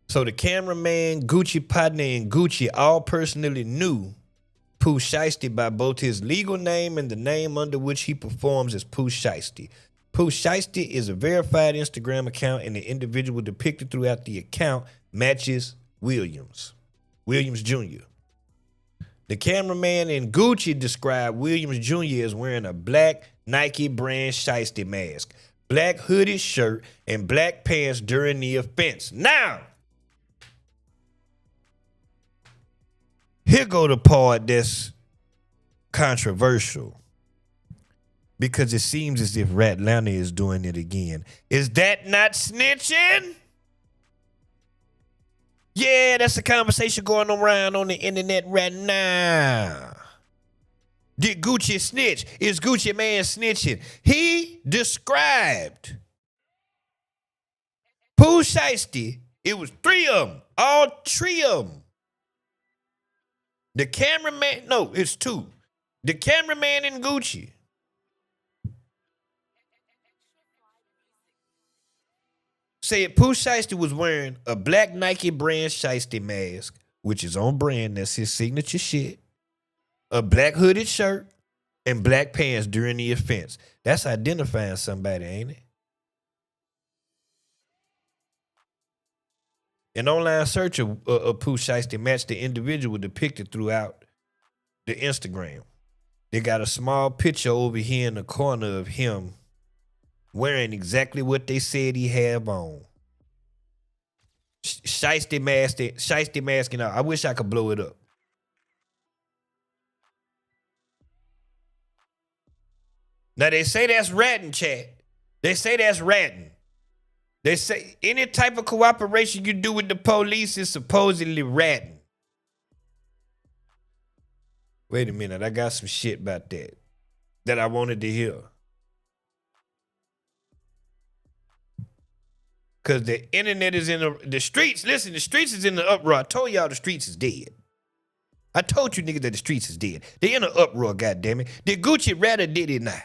Speaker 2: So the cameraman, Gucci partner, and Gucci all personally knew Pooh Shiesty by both his legal name and the name under which he performs as Pooh Shiesty. Pooh Shiesty is a verified Instagram account, and the individual depicted throughout the account matches Williams Jr. The cameraman and Gucci described Williams Jr. as wearing a black Nike brand Shiesty mask, black hooded shirt, and black pants during the offense. Now, here go the part that's controversial, because it seems as if Ratlanta is doing it again. Is that not snitching? Yeah, that's a conversation going around on the internet right now. Did Gucci snitch? Is Gucci man snitching? He described Pooh Shiesty. It was three of them, all three of them. The cameraman, no, it's two. The cameraman and Gucci. Said Pooh Shiesty was wearing a black Nike brand Shiesty mask, which is on brand, that's his signature shit, a black hooded shirt, and black pants during the offense. That's identifying somebody, ain't it? An online search of Pooh Shiesty matched the individual depicted throughout the Instagram. They got a small picture over here in the corner of him wearing exactly what they said he had on. Shiesty mask, and all. I wish I could blow it up. Now they say that's ratting, chat. They say that's ratting. They say any type of cooperation you do with the police is supposedly ratting. Wait a minute, I got some shit about that I wanted to hear. Because the internet is in the streets. Listen, the streets is in the uproar. I told y'all the streets is dead. I told you niggas that the streets is dead. They in an uproar, goddammit. Did Gucci rat or did he not?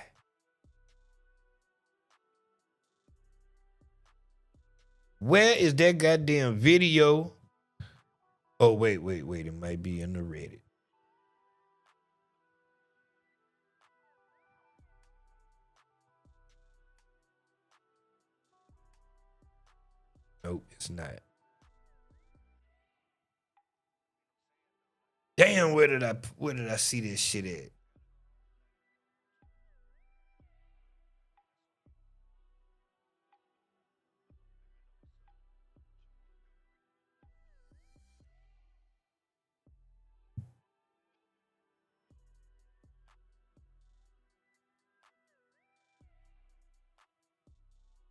Speaker 2: Where is that goddamn video? Oh, wait. It might be in the Reddit. Nope, it's not. Damn, where did I see this shit at?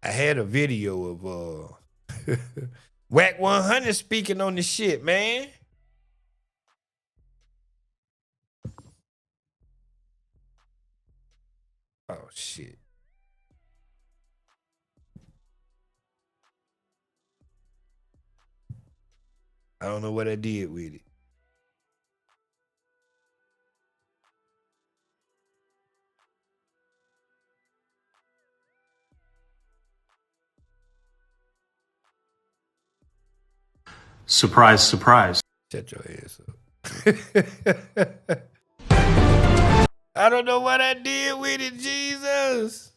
Speaker 2: I had a video of Whack 100 speaking on this shit, man. Oh shit. I don't know what I did with it.
Speaker 9: Surprise, surprise.
Speaker 2: Shut your ass up. I don't know what I did with it, Jesus.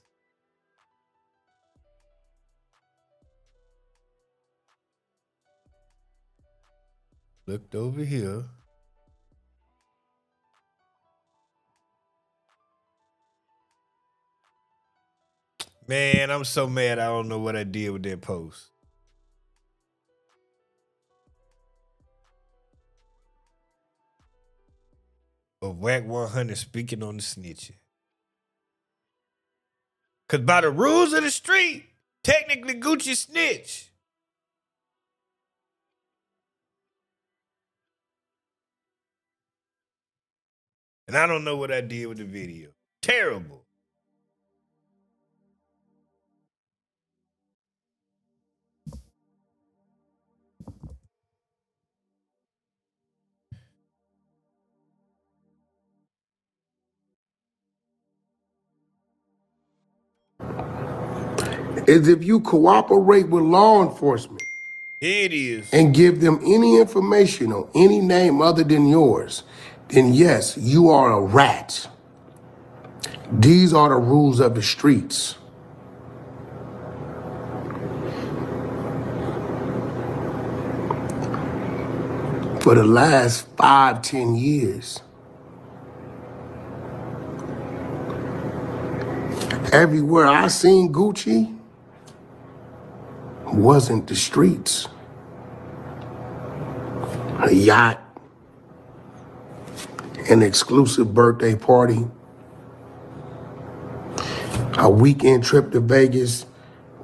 Speaker 2: Looked over here. Man, I'm so mad I don't know what I did with that post. Of Whack 100 speaking on the snitching. Cause by the rules of the street, technically Gucci snitch. And I don't know what I did with the video. Terrible.
Speaker 10: Is if you cooperate with law enforcement
Speaker 2: It is.
Speaker 10: and give them any information on any name other than yours, then yes, you are a rat. These are the rules of the streets. For the last 5-10 years, everywhere I seen Gucci wasn't the streets. A yacht, an exclusive birthday party, a weekend trip to Vegas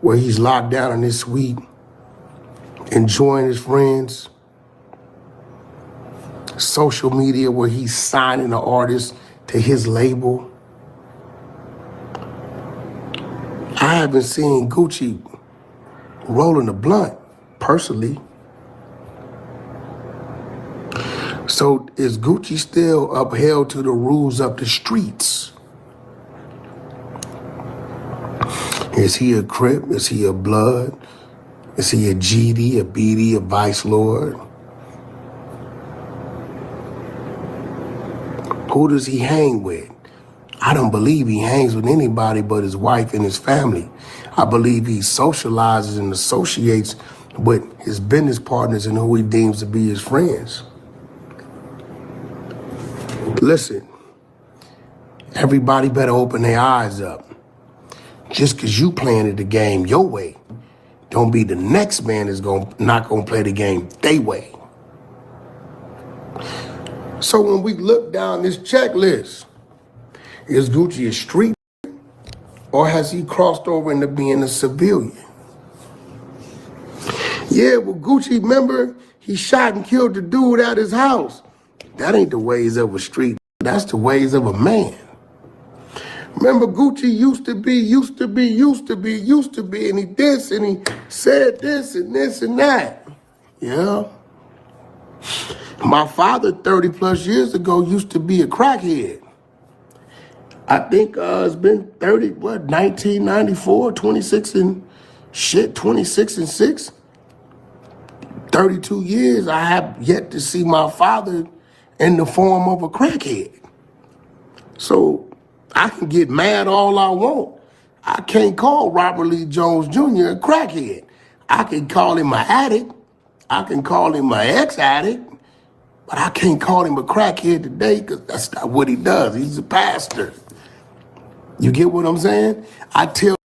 Speaker 10: where he's locked down in his suite, enjoying his friends, social media where he's signing the artist to his label. I haven't seen Gucci rolling a blunt, personally. So is Gucci still upheld to the rules of the streets? Is he a Crip? Is he a Blood? Is he a GD, a BD, a Vice Lord? Who does he hang with? I don't believe he hangs with anybody but his wife and his family. I believe he socializes and associates with his business partners and who he deems to be his friends. Listen, everybody better open their eyes up. Just because you playing the game your way, don't be the next man is not gonna play the game they way. So when we look down this checklist, is Gucci a street or has he crossed over into being a civilian? Yeah, well, Gucci, remember, he shot and killed the dude at his house. That ain't the ways of a street. That's the ways of a man. Remember, Gucci used to be, and he this, and he said this and this and that. Yeah. My father, 30 plus years ago, used to be a crackhead. I think it's been 1994, 26 and 6. 32 years, I have yet to see my father in the form of a crackhead. So I can get mad all I want. I can't call Robert Lee Jones Jr. a crackhead. I can call him an addict. I can call him an ex-addict. But I can't call him a crackhead today because that's not what he does. He's a pastor. You get what I'm saying? I tell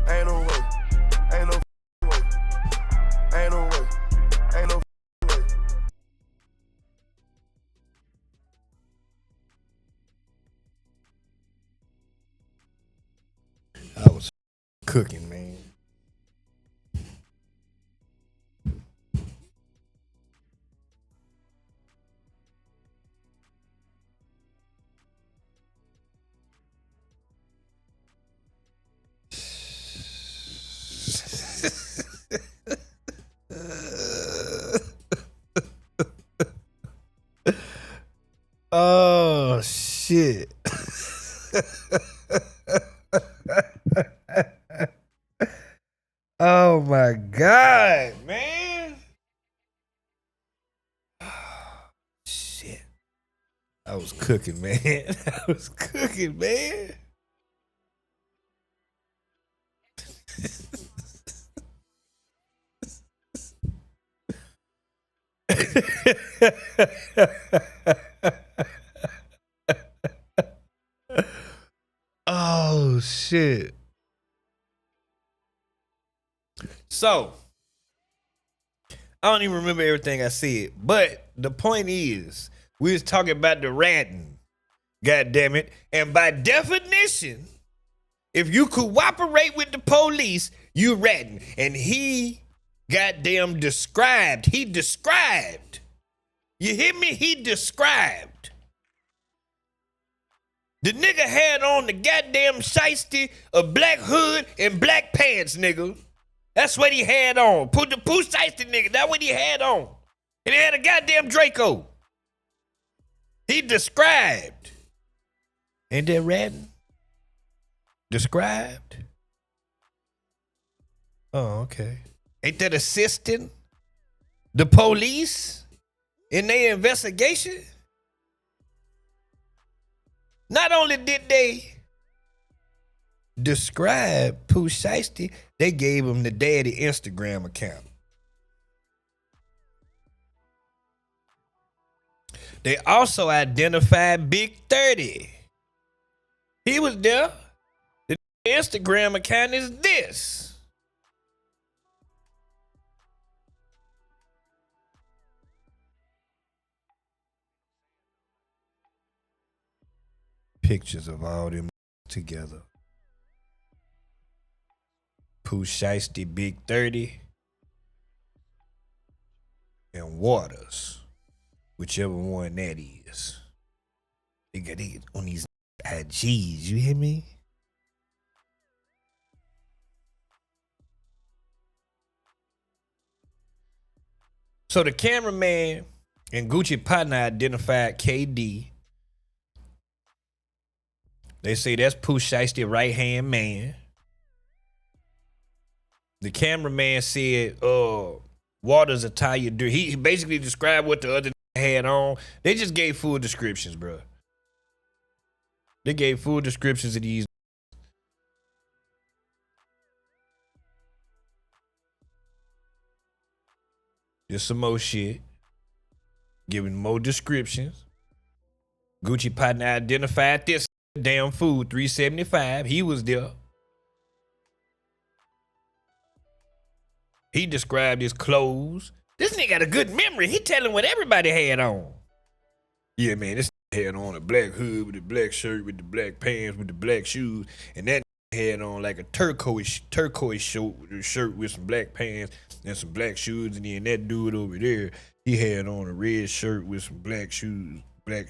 Speaker 7: Ain't no way. Ain't no way. Ain't no way. Ain't no way.
Speaker 2: I was cooking, man. Oh shit. Oh my God, man. Shit. I was cooking, man. I was cooking, man. Oh shit. So I don't even remember everything I said, but the point is, we was talking about the ratting, God damn it, and by definition, if you cooperate with the police, you ratting, and he goddamn described. He described. You hear me? He described. The nigga had on the goddamn shiesty, a black hood, and black pants, nigga. That's what he had on. Put the Pooh shiesty nigga, that's what he had on. And he had a goddamn Draco. He described. Ain't that ratting? Described? Oh, okay. Ain't that assisting the police in their investigation? Not only did they describe Pooh Shiesty, they gave him the daddy Instagram account. They also identified Big 30. He was there. The Instagram account is this. Pictures of all them together. Pooh, Shiesty, Big 30, and Waters, whichever one that is. They got it on these IGs, you hear me? So the cameraman and Gucci partner identified KD. They say that's Pooh, Shiesty right-hand man. The cameraman said, Waters attire. He basically described what the other had on. They just gave full descriptions, bro. They gave full descriptions of these. Just some more shit. Giving more descriptions. Gucci partner identified this damn food, $375. He was there. He described his clothes. This nigga got a good memory. He telling what everybody had on. Yeah, man, this had on a black hood with a black shirt with the black pants with the black shoes, and that had on like a turquoise shirt with some black pants and some black shoes, and then that dude over there, he had on a red shirt with some black shoes, black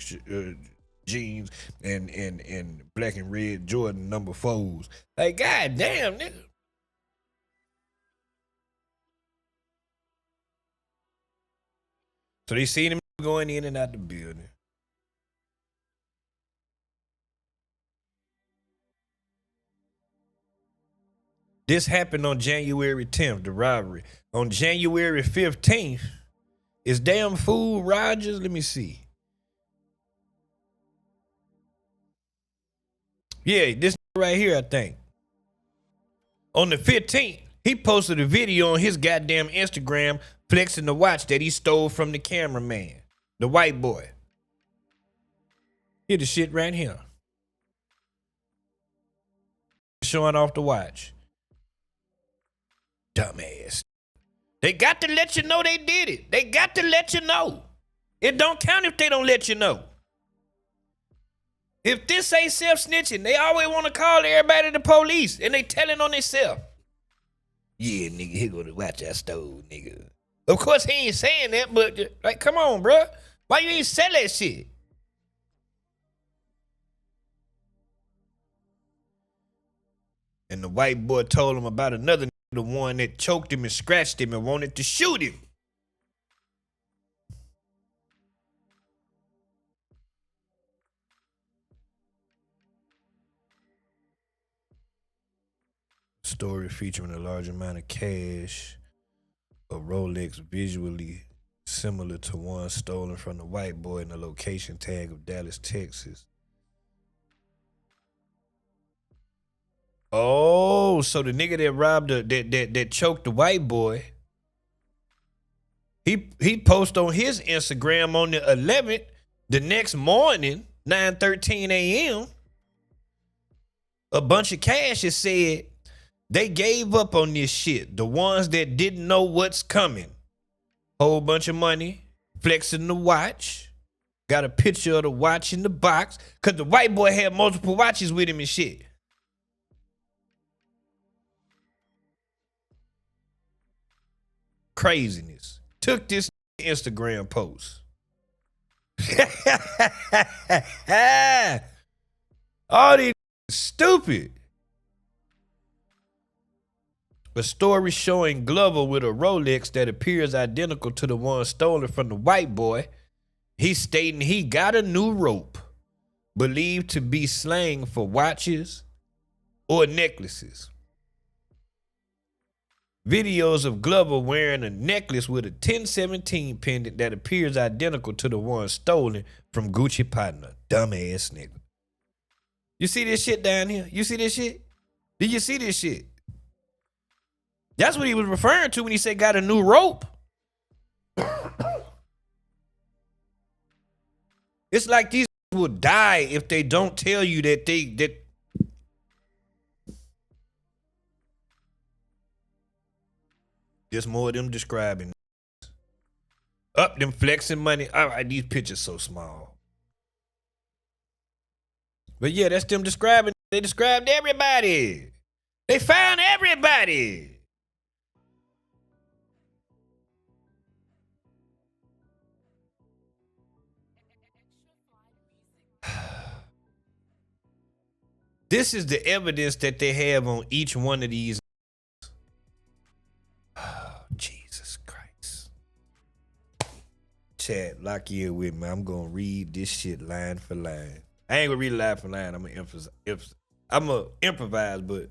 Speaker 2: jeans, and black and red Jordan number 4s. Like, god damn, nigga. So they seen him going in and out the building. This happened on January 10th, the robbery. On January 15th, is damn fool Rogers? Let me see. Yeah, this right here, I think. On the 15th, he posted a video on his goddamn Instagram flexing the watch that he stole from the cameraman, the white boy. Here the shit right here. Showing off the watch. Dumbass. They got to let you know they did it. They got to let you know. It don't count if they don't let you know. If this ain't self-snitching, they always want to call everybody the police, and they telling on themselves. Yeah, nigga, here go the watch I stole, nigga. Of course, he ain't saying that, but, like, come on, bro. Why you ain't sell that shit? And the white boy told him about another nigga, the one that choked him and scratched him and wanted to shoot him. Story featuring a large amount of cash, a Rolex visually similar to one stolen from the white boy in the location tag of Dallas, Texas. Oh, so the nigga that robbed that choked the white boy, he posted on his Instagram on the 11th, the next morning, 9:13 a.m., a bunch of cash has said they gave up on this shit. The ones that didn't know what's coming. Whole bunch of money, flexing the watch. Got a picture of the watch in the box. Cause the white boy had multiple watches with him and shit. Craziness. Took this Instagram post. All these stupid. A story showing Glover with a Rolex that appears identical to the one stolen from the white boy. He's stating he got a new rope, believed to be slang for watches or necklaces. Videos of Glover wearing a necklace with a 1017 pendant that appears identical to the one stolen from Gucci partner. Dumbass nigga. You see this shit down here? You see this shit? Did you see this shit? That's what he was referring to when he said got a new rope. It's like these will die if they don't tell you that there's more of them describing. Up them flexing money. All right, these pictures so small. But yeah, that's them describing. They described everybody. They found everybody. This is the evidence that they have on each one of these. Oh, Jesus Christ. Chat, lock you in with me. I'm going to read this shit line for line. I ain't going to read it line for line. I'm going to improvise, but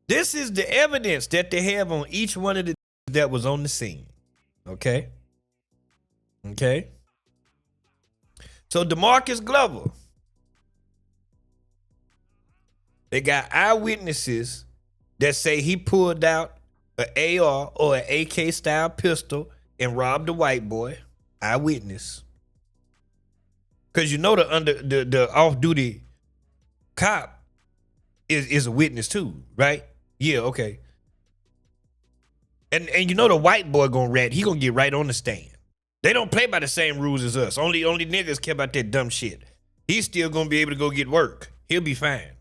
Speaker 2: this is the evidence that they have on each one of the that was on the scene. Okay? Okay? So DeMarcus Glover. They got eyewitnesses that say he pulled out an AR or an AK style pistol and robbed a white boy. Eyewitness. Cause you know the off duty cop is a witness too, right? Yeah, okay. And you know the white boy gonna rat, he gonna get right on the stand. They don't play by the same rules as us. Only niggas care about that dumb shit. He's still gonna be able to go get work. He'll be fine.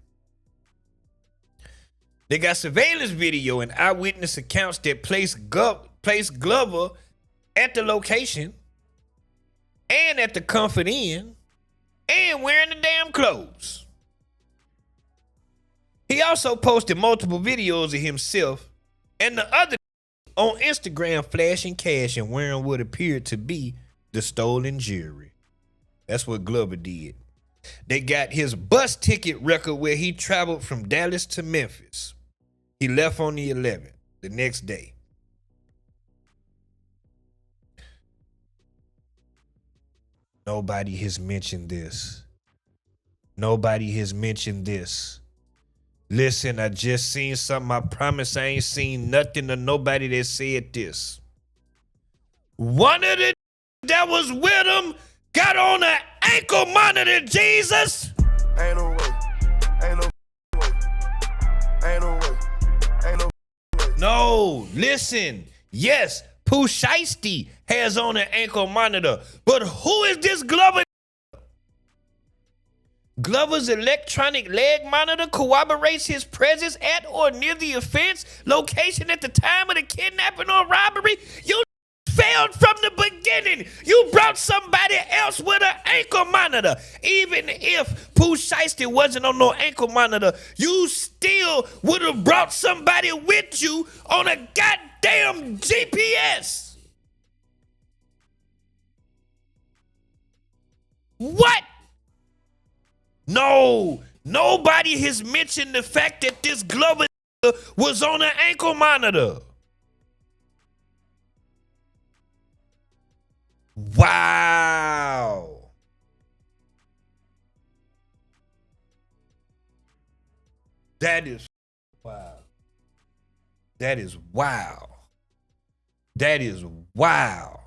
Speaker 2: They got surveillance video and eyewitness accounts that place Glover at the location and at the Comfort Inn and wearing the damn clothes. He also posted multiple videos of himself and the other on Instagram flashing cash and wearing what appeared to be the stolen jewelry. That's what Glover did. They got his bus ticket record where he traveled from Dallas to Memphis. He left on the 11th, the next day. Nobody has mentioned this. Nobody has mentioned this. Listen, I just seen something. I promise I ain't seen nothing or nobody that said this. One of the that was with him got on an ankle monitor, Jesus.
Speaker 7: Ain't no way. Ain't no way. Ain't no way. Ain't no way.
Speaker 2: No, listen. Yes, Pooh Shiesty has on an ankle monitor. But who is this Glover? Glover's electronic leg monitor corroborates his presence at or near the offense location at the time of the kidnapping or robbery. You failed from the beginning. You brought somebody else with an ankle monitor. Even if Pooh Shiesty wasn't on no ankle monitor, you still would have brought somebody with you on a goddamn GPS. What? No, nobody has mentioned the fact that this Glover was on an ankle monitor. Wow. That is wow. That is wow. That is wow.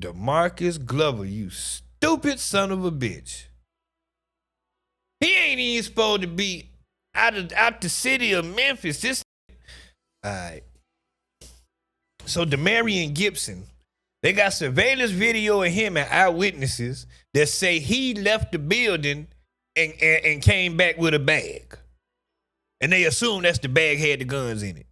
Speaker 2: DeMarcus Glover, you stupid son of a bitch. He ain't even supposed to be out the city of Memphis. This all right. So Demarion Gibson, they got surveillance video of him and eyewitnesses that say he left the building and came back with a bag. And they assume that's the bag had the guns in it.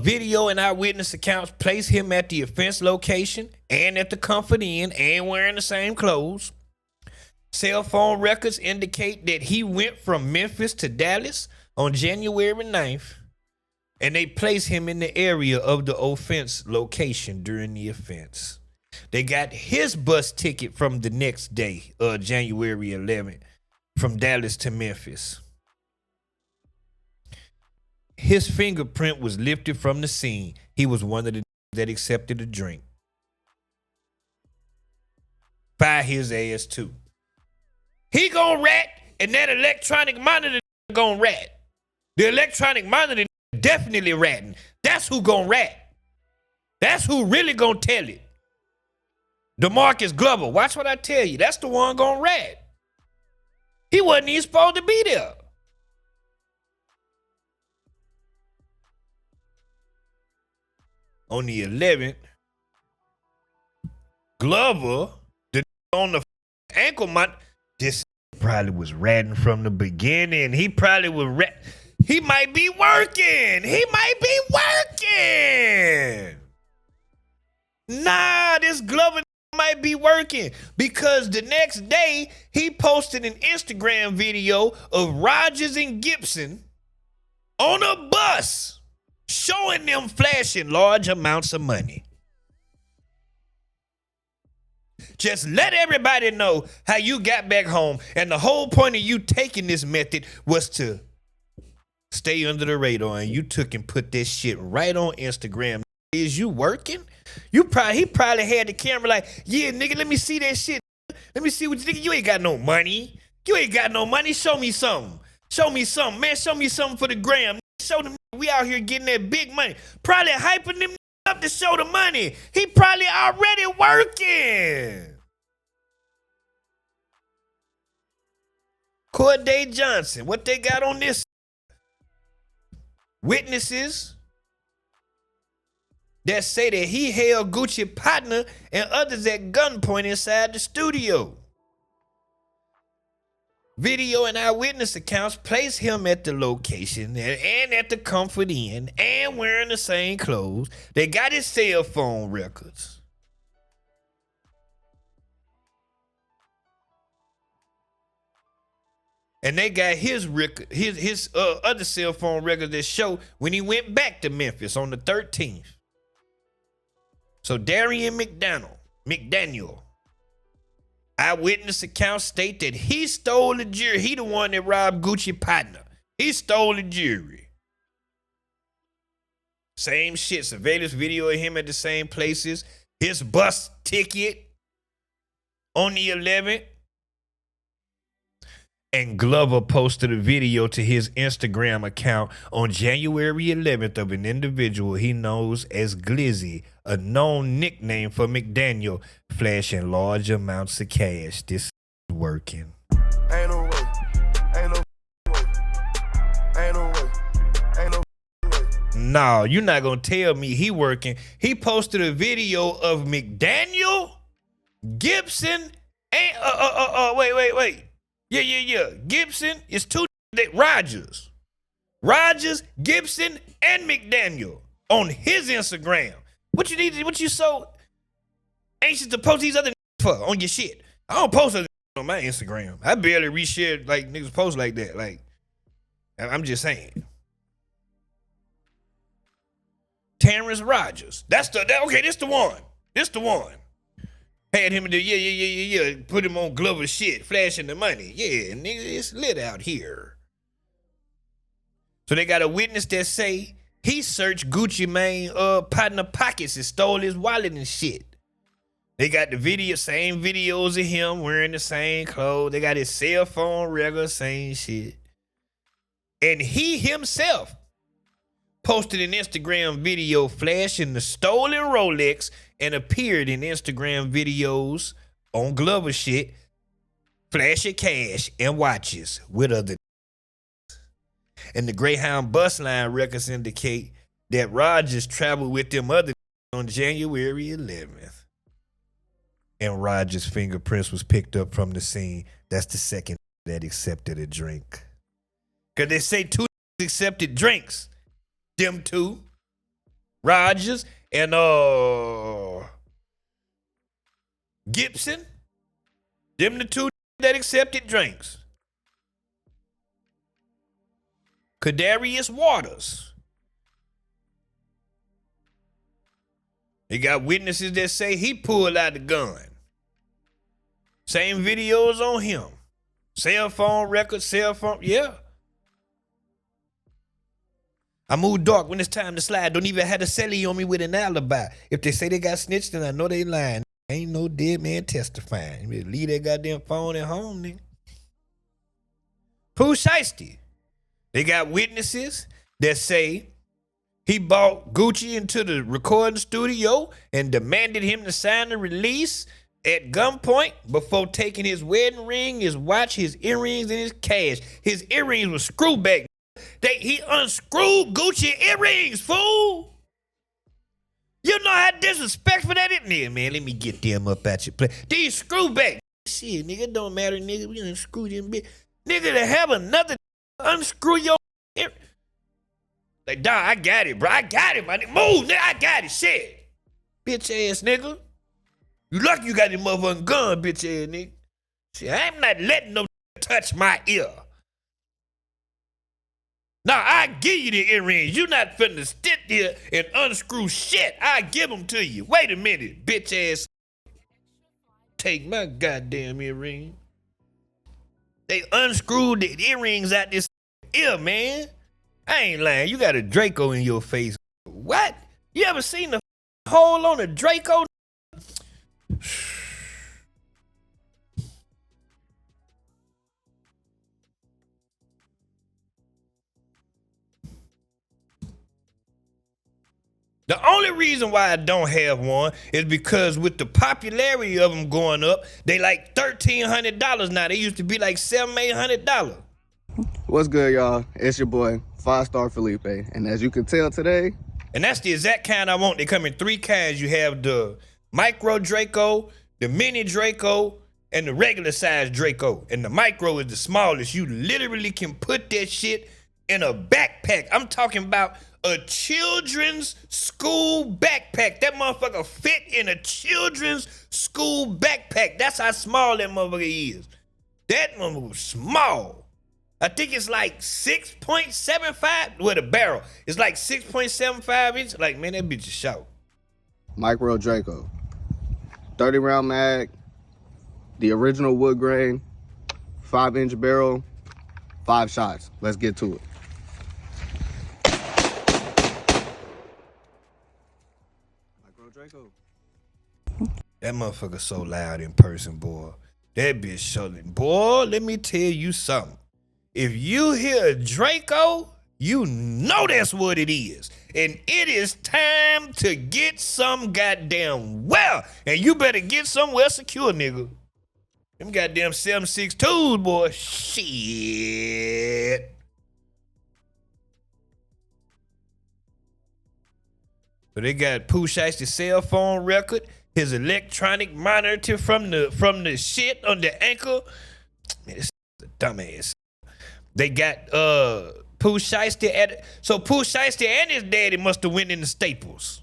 Speaker 2: Video and eyewitness accounts place him at the offense location and at the Comfort Inn and wearing the same clothes. Cell phone records indicate that he went from Memphis to Dallas on January 9th, and they place him in the area of the offense location during the offense. They got his bus ticket from the next day, January 11th, from Dallas to Memphis. His fingerprint was lifted from the scene. He was one of the that accepted a drink. Fire his ass too. He gonna rat, and that electronic monitor gonna rat. The electronic monitor definitely ratting. That's who gonna rat. That's who really gonna tell it. DeMarcus Glover, watch what I tell you. That's the one gonna rat. He wasn't even supposed to be there. On the 11th, Glover, on the ankle mount, this probably was ratting from the beginning. He probably was He might be working. He might be working. Nah, this Glover might be working because the next day he posted an Instagram video of Rogers and Gibson on a bus showing them flashing large amounts of money. Just let everybody know how you got back home, and the whole point of you taking this method was to stay under the radar, and you took and put this shit right on Instagram. Is you working? He probably had the camera like, yeah, nigga, let me see that shit. Let me see what you think. You ain't got no money. You ain't got no money. Show me something. Show me something, man. Show me something for the gram. Show them we out here getting that big money. Probably hyping them up to show the money. He probably already working. Corday Johnson, what they got on this? Witnesses that say that he held Gucci partner and others at gunpoint inside the studio. Video and eyewitness accounts place him at the location and at the Comfort Inn and wearing the same clothes. They got his cell phone records. And they got his other cell phone records that show when he went back to Memphis on the 13th. So Darian McDaniel, eyewitness accounts state that he stole the jewelry. He the one that robbed Gucci partner. He stole the jewelry. Same shit. Surveillance video of him at the same places. His bus ticket on the 11th. And Glover posted a video to his Instagram account on January 11th of an individual he knows as Glizzy, a known nickname for McDaniel, flashing large amounts of cash. This is working.
Speaker 7: Ain't no way. Ain't no way. Ain't no way. Ain't no way.
Speaker 2: No, you're not gonna tell me he working. He posted a video of McDaniel, Gibson, and wait. Yeah. Gibson is two Rogers, Gibson, and McDaniel on his Instagram. What you so anxious to post these other for on your shit? I don't post other on my Instagram. I barely reshare like niggas post like that. Like, I'm just saying. Terrence Rogers. This the one. Had him in the put him on Glover's shit, flashing the money. Yeah, nigga, it's lit out here. So they got a witness that say he searched Gucci Mane partner pockets and stole his wallet and shit. They got the same videos of him wearing the same clothes. They got his cell phone record, same shit. And he himself posted an Instagram video flashing the stolen Rolex and appeared in Instagram videos on Glover shit, flashing cash and watches with other. And the Greyhound bus line records indicate that Rogers traveled with them other on January 11th. And Rogers' fingerprints was picked up from the scene. That's the second that accepted a drink. Because they say two accepted drinks. Them two, Rogers and Gibson, them the two that accepted drinks. Kadarius Waters. They got witnesses that say he pulled out the gun. Same videos on him. Cell phone records, yeah. I move dark when it's time to slide. Don't even have to celly on me with an alibi. If they say they got snitched, then I know they lying. Ain't no dead man testifying. You better leave that goddamn phone at home, nigga. Pooh Shiesty. They got witnesses that say He brought Gucci into the recording studio and demanded him to sign the release at gunpoint before taking his wedding ring, his watch, his earrings, and his cash. His earrings were screw back. He unscrewed Gucci earrings, fool. You know how disrespectful that is? Nigga, man, let me get them up at your place. These screw back. Shit, nigga, it don't matter, nigga. We unscrew them bitch. Nigga, to have another unscrew your ear. Like, dawg, I got it, bro. I got it, man. Move, nigga. I got it. Shit. Bitch ass nigga. You lucky you got this motherfucking gun, bitch ass nigga. Shit, I'm not letting no touch my ear. Now, I give you the earrings. You not finna sit there and unscrew shit. I give them to you. Wait a minute, bitch ass. Take my goddamn earring. They unscrewed the earrings out this ear, man. I ain't lying. You got a Draco in your face. What? You ever seen the hole on a Draco? The only reason why I don't have one is because with the popularity of them going up, they like $1,300 now. They used to be like $700-800.
Speaker 11: What's good, y'all? It's your boy, 5-Star Felipe. And as you can tell today,
Speaker 2: and that's the exact kind I want. They come in 3 kinds. You have the micro Draco, the mini Draco, and the regular size Draco. And the micro is the smallest. You literally can put that shit in a backpack. I'm talking about a children's school backpack. That motherfucker fit in a children's school backpack. That's how small that motherfucker is. That motherfucker was small. I think it's like 6.75 with a barrel. It's like 6.75 inches. Like, man, that bitch is short.
Speaker 11: Micro Draco, 30 round mag, the original wood grain, 5-inch barrel, 5 shots. Let's get to it. Micro Draco.
Speaker 2: That motherfucker so loud in person, boy. That bitch so, boy, let me tell you something. If you hear Draco, you know that's what it is. And it is time to get some goddamn well. And you better get somewhere secure, nigga. Them goddamn 7.62s, boy. Shit. So they got Pooh Shiesty's cell phone record, his electronic monitor from the shit on the ankle. Man, this is a dumbass. They got Pooh Shiesty at, so Pooh Shiesty and his daddy must have went in the Staples.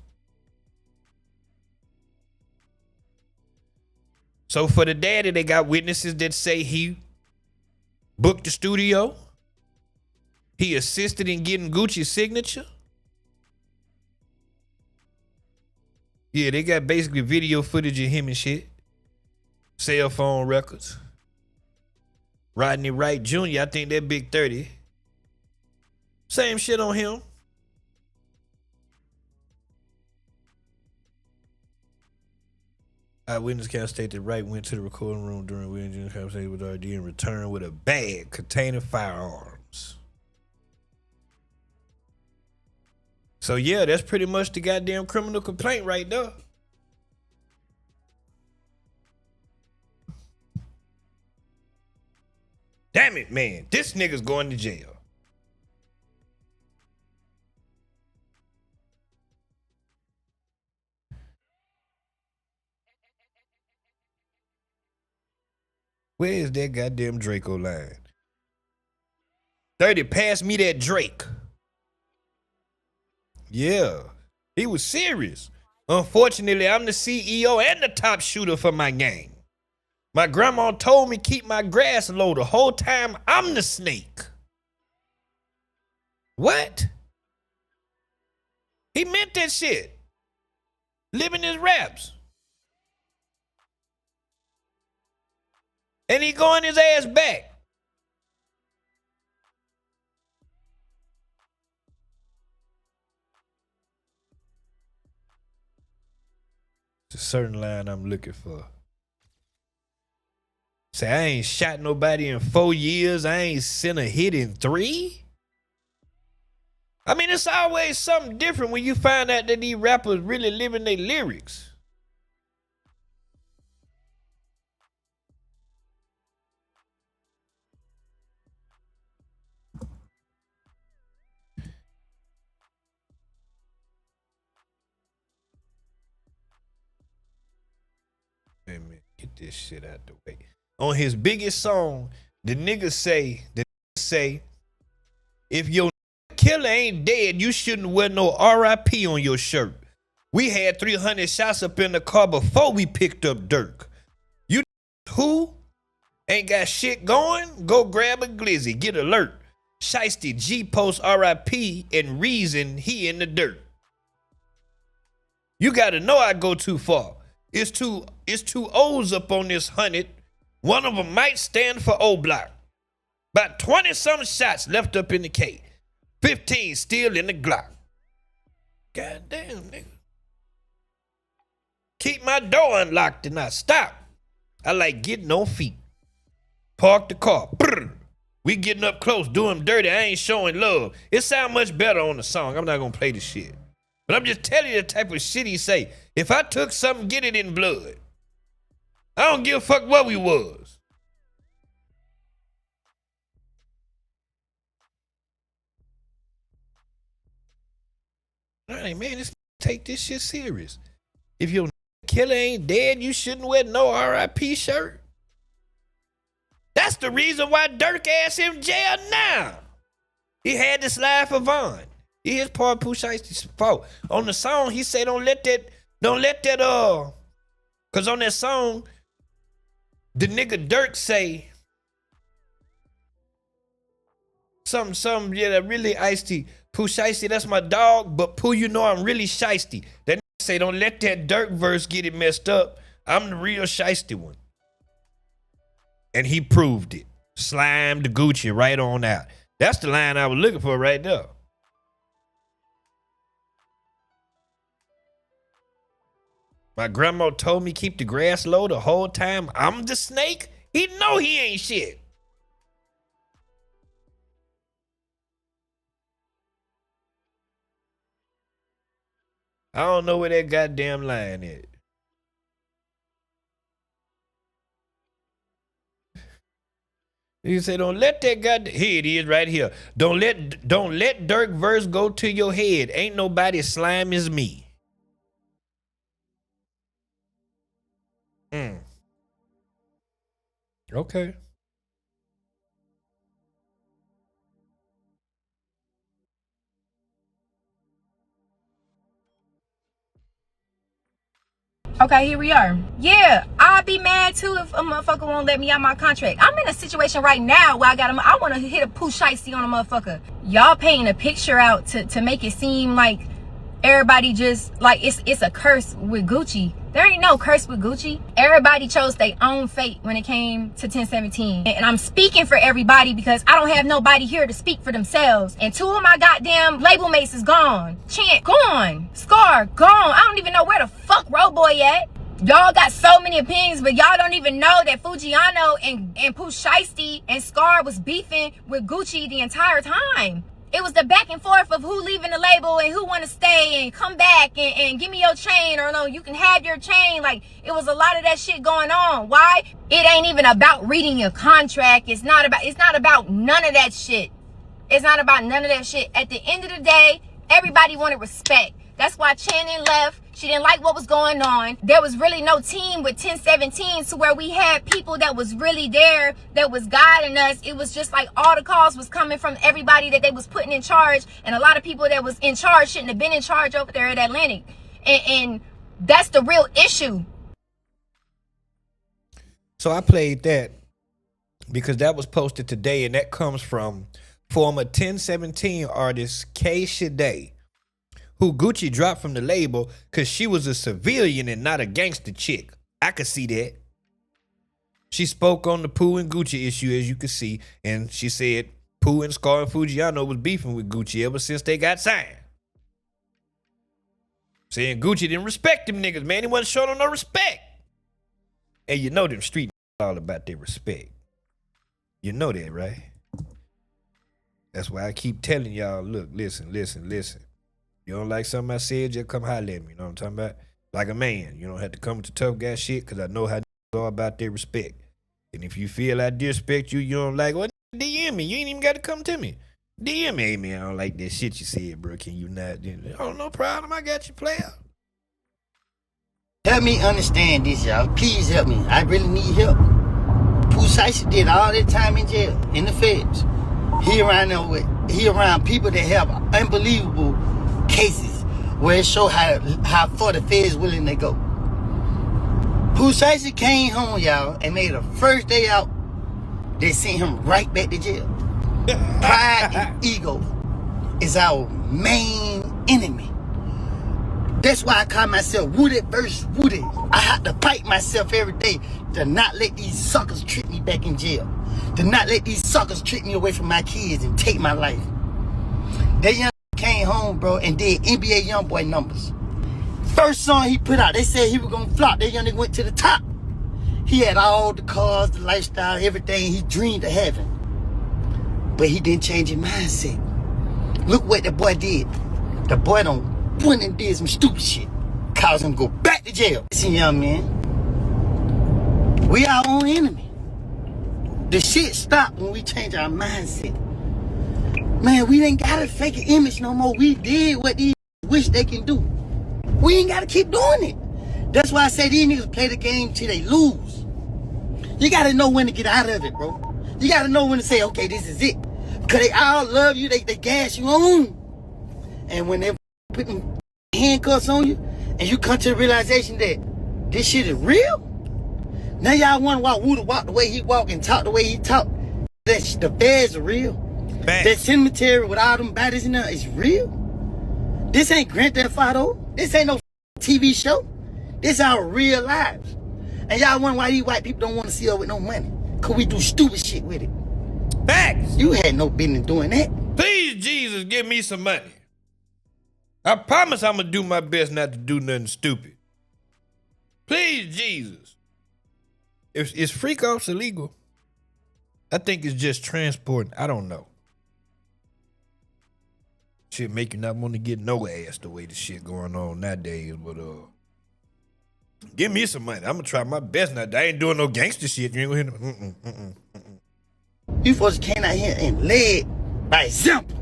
Speaker 2: So for the daddy, they got witnesses that say he booked the studio. He assisted in getting Gucci's signature. Yeah, they got basically video footage of him and shit. Cell phone records. Rodney Wright Jr., I think that big 30. Same shit on him. Eyewitness can state that Wright went to the recording room during Williams' conversation with RD and returned with a bag containing firearms. So yeah, that's pretty much the goddamn criminal complaint right there. Damn it, man. This nigga's going to jail. Where is that goddamn Draco line? 30, pass me that Drake. Yeah, he was serious. Unfortunately, I'm the CEO and the top shooter for my gang. My grandma told me keep my grass low the whole time I'm the snake. What? He meant that shit. Living his raps. And he going his ass back. It's a certain line I'm looking for. Say, I ain't shot nobody in 4 years. I ain't sent a hit in 3. I mean, it's always something different when you find out that these rappers really living their lyrics. Wait a minute, get this shit out the way. On his biggest song, the nigga say, if your killer ain't dead, you shouldn't wear no RIP on your shirt. We had 300 shots up in the car before we picked up Dirk. You who ain't got shit going? Go grab a glizzy, get alert. Shiesty G post RIP and reason he in the dirt. You gotta know I go too far. It's two O's up on this 100. One of them might stand for O block. About 20 some shots left up in the K. 15 still in the Glock. Goddamn, nigga. Keep my door unlocked and I stop. I like getting on feet. Park the car. Brr. We getting up close, do him dirty. I ain't showing love. It sound much better on the song. I'm not gonna play the shit. But I'm just telling you the type of shit he say. If I took something, get it in blood. I don't give a fuck what we was. All right, man, let's take this shit serious. If your killer ain't dead, you shouldn't wear no RIP shirt. That's the reason why Dirk ass in jail now. He had to slide for Vaughn. He is part of Pooh Shiesty's fault. On the song, he say don't let that, cause on that song, the nigga Dirk say something, yeah, that really icy. Pooh Shiesty, that's my dog, but Pooh, you know I'm really shiesty. That nigga say don't let that Dirk verse get it messed up. I'm the real shiesty one. And he proved it. Slimed the Gucci right on out. That's the line I was looking for right there. My grandma told me keep the grass low the whole time. I'm the snake. He know he ain't shit. I don't know where that goddamn line is. You say don't let that goddamn, here it is right here. Don't let Dirk verse go to your head. Ain't nobody slime as me. Okay.
Speaker 12: Okay, here we are. Yeah, I'll be mad too if a motherfucker won't let me out my contract. I'm in a situation right now where I want to hit a Pooh Shiesty on a motherfucker. Y'all painting a picture out to make it seem like everybody just, like it's a curse with Gucci. There ain't no curse with Gucci. Everybody chose their own fate when it came to 1017. And I'm speaking for everybody because I don't have nobody here to speak for themselves. And 2 of my goddamn label mates is gone. Chant, gone. Scar, gone. I don't even know where the fuck Roboy at. Y'all got so many opinions, but y'all don't even know that Fujiano and Pooh Shiesty and Scar was beefing with Gucci the entire time. It was the back and forth of who leaving the label and who want to stay and come back and give me your chain, or no, you can have your chain. Like, it was a lot of that shit going on. Why? It ain't even about reading your contract. It's not about none of that shit. It's not about none of that shit. At the end of the day, everybody wanted respect. That's why Channing left. She didn't like what was going on. There was really no team with 1017 to where we had people that was really there, that was guiding us. It was just like all the calls was coming from everybody that they was putting in charge. And a lot of people that was in charge shouldn't have been in charge over there at Atlantic. And that's the real issue.
Speaker 2: So I played that because that was posted today, and that comes from former 1017 artist K. Shade, who Gucci dropped from the label because she was a civilian and not a gangster chick. I could see that. She spoke on the Pooh and Gucci issue, as you can see, and she said Pooh and Scar and Fujiano was beefing with Gucci ever since they got signed. Saying Gucci didn't respect them niggas, man. He wasn't showing them no respect. And you know them street all about their respect. You know that, right? That's why I keep telling y'all, look, listen. You don't like something I said, just come holler at me. You know what I'm talking about? Like a man. You don't have to come with the tough guy shit, because I know how niggas are about their respect. And if you feel I disrespect you, you don't like, well, DM me. You ain't even got to come to me. DM me, hey, man, I don't like that shit you said, bro. Can you not? Oh, no problem. I got you, player.
Speaker 8: Help me understand this, y'all. Please help me. I really need help. Pooh Shiesty did all that time in jail, in the feds. He around people that have unbelievable cases where it show how far the feds willing to go. Pooh Shiesty came home, y'all, and made the first day out, they sent him right back to jail. Pride and ego is our main enemy. That's why I call myself Wooded versus Wooded. I have to fight myself every day to not let these suckers trick me back in jail. To not let these suckers trick me away from my kids and take my life. That young came home, bro, and did NBA Youngboy numbers. First song he put out, they said he was gonna flop. That young nigga went to the top. He had all the cars, the lifestyle, everything he dreamed of having. But he didn't change his mindset. Look what the boy did. The boy went and did some stupid shit. Caused him to go back to jail. Listen, young man. We our own enemy. The shit stopped when we change our mindset. Man, we ain't gotta fake an image no more. We did what these wish they can do. We ain't gotta keep doing it. That's why I say these niggas play the game till they lose. You gotta know when to get out of it, bro. You gotta know when to say, okay, this is it. Because they all love you, they gas you on. And when they putting handcuffs on you, and you come to the realization that this shit is real, now y'all want to walk the way he walk and talk the way he talk. The feds are real. That cemetery with all them bodies in there is real. This ain't Grand Theft Auto. This ain't no TV show. This our real lives. And y'all wonder why these white people don't want to see us with no money. Because we do stupid shit with it.
Speaker 2: Facts.
Speaker 8: You had no business doing that.
Speaker 2: Please, Jesus, give me some money. I promise I'm going to do my best not to do nothing stupid. Please, Jesus. Is freak offs illegal? I think it's just transporting. I don't know. Shit make you not want to get no ass the way the shit going on nowadays. But give me some money. I'm going to try my best not. I ain't doing no gangster shit. You ain't gonna hear no.
Speaker 8: You folks came out here and led by example.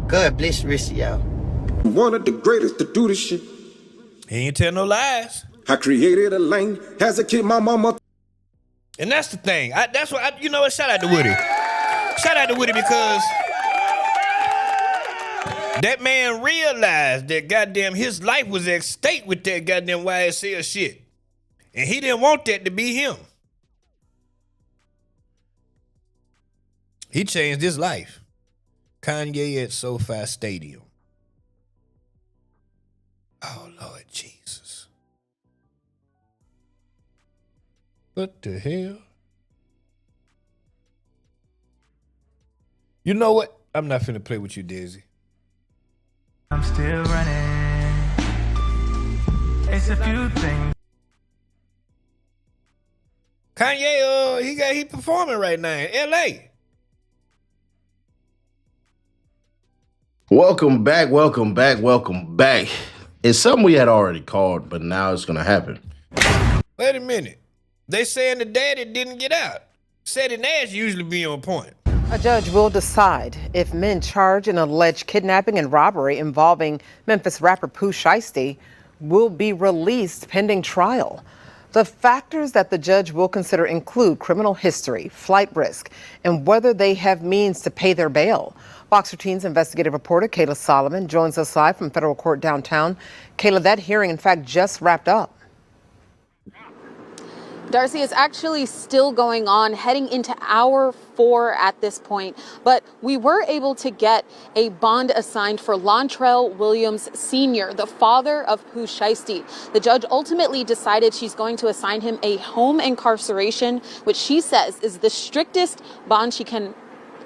Speaker 8: God bless the rest of y'all.
Speaker 13: One of the greatest to do this shit.
Speaker 2: He ain't tell no lies.
Speaker 13: I created a lane as a kid, my mama.
Speaker 2: And that's the thing. That's what you know what? Shout out to Woody. Shout out to Woody because that man realized that goddamn his life was at stake with that goddamn YSL shit. And he didn't want that to be him. He changed his life. Kanye at SoFi Stadium. Oh, Lord Jesus. What the hell? You know what? I'm not finna play with you, Dizzy.
Speaker 14: I'm still running. It's a few things.
Speaker 2: Kanye, he performing right now in LA.
Speaker 15: Welcome back. It's something we had already called, but now it's gonna happen.
Speaker 2: Wait a minute. They saying the daddy didn't get out. Said an ass usually be on point.
Speaker 16: A judge will decide if men charged in alleged kidnapping and robbery involving Memphis rapper Pooh Shiesty will be released pending trial. The factors that the judge will consider include criminal history, flight risk, and whether they have means to pay their bail. Fox 13's investigative reporter Kayla Solomon joins us live from federal court downtown. Kayla, that hearing, in fact, just wrapped up.
Speaker 17: Darcy, is actually still going on, heading into hour 4 at this point. But we were able to get a bond assigned for Lontrell Williams Sr., the father of Pooh Shiesty. The judge ultimately decided she's going to assign him a home incarceration, which she says is the strictest bond she can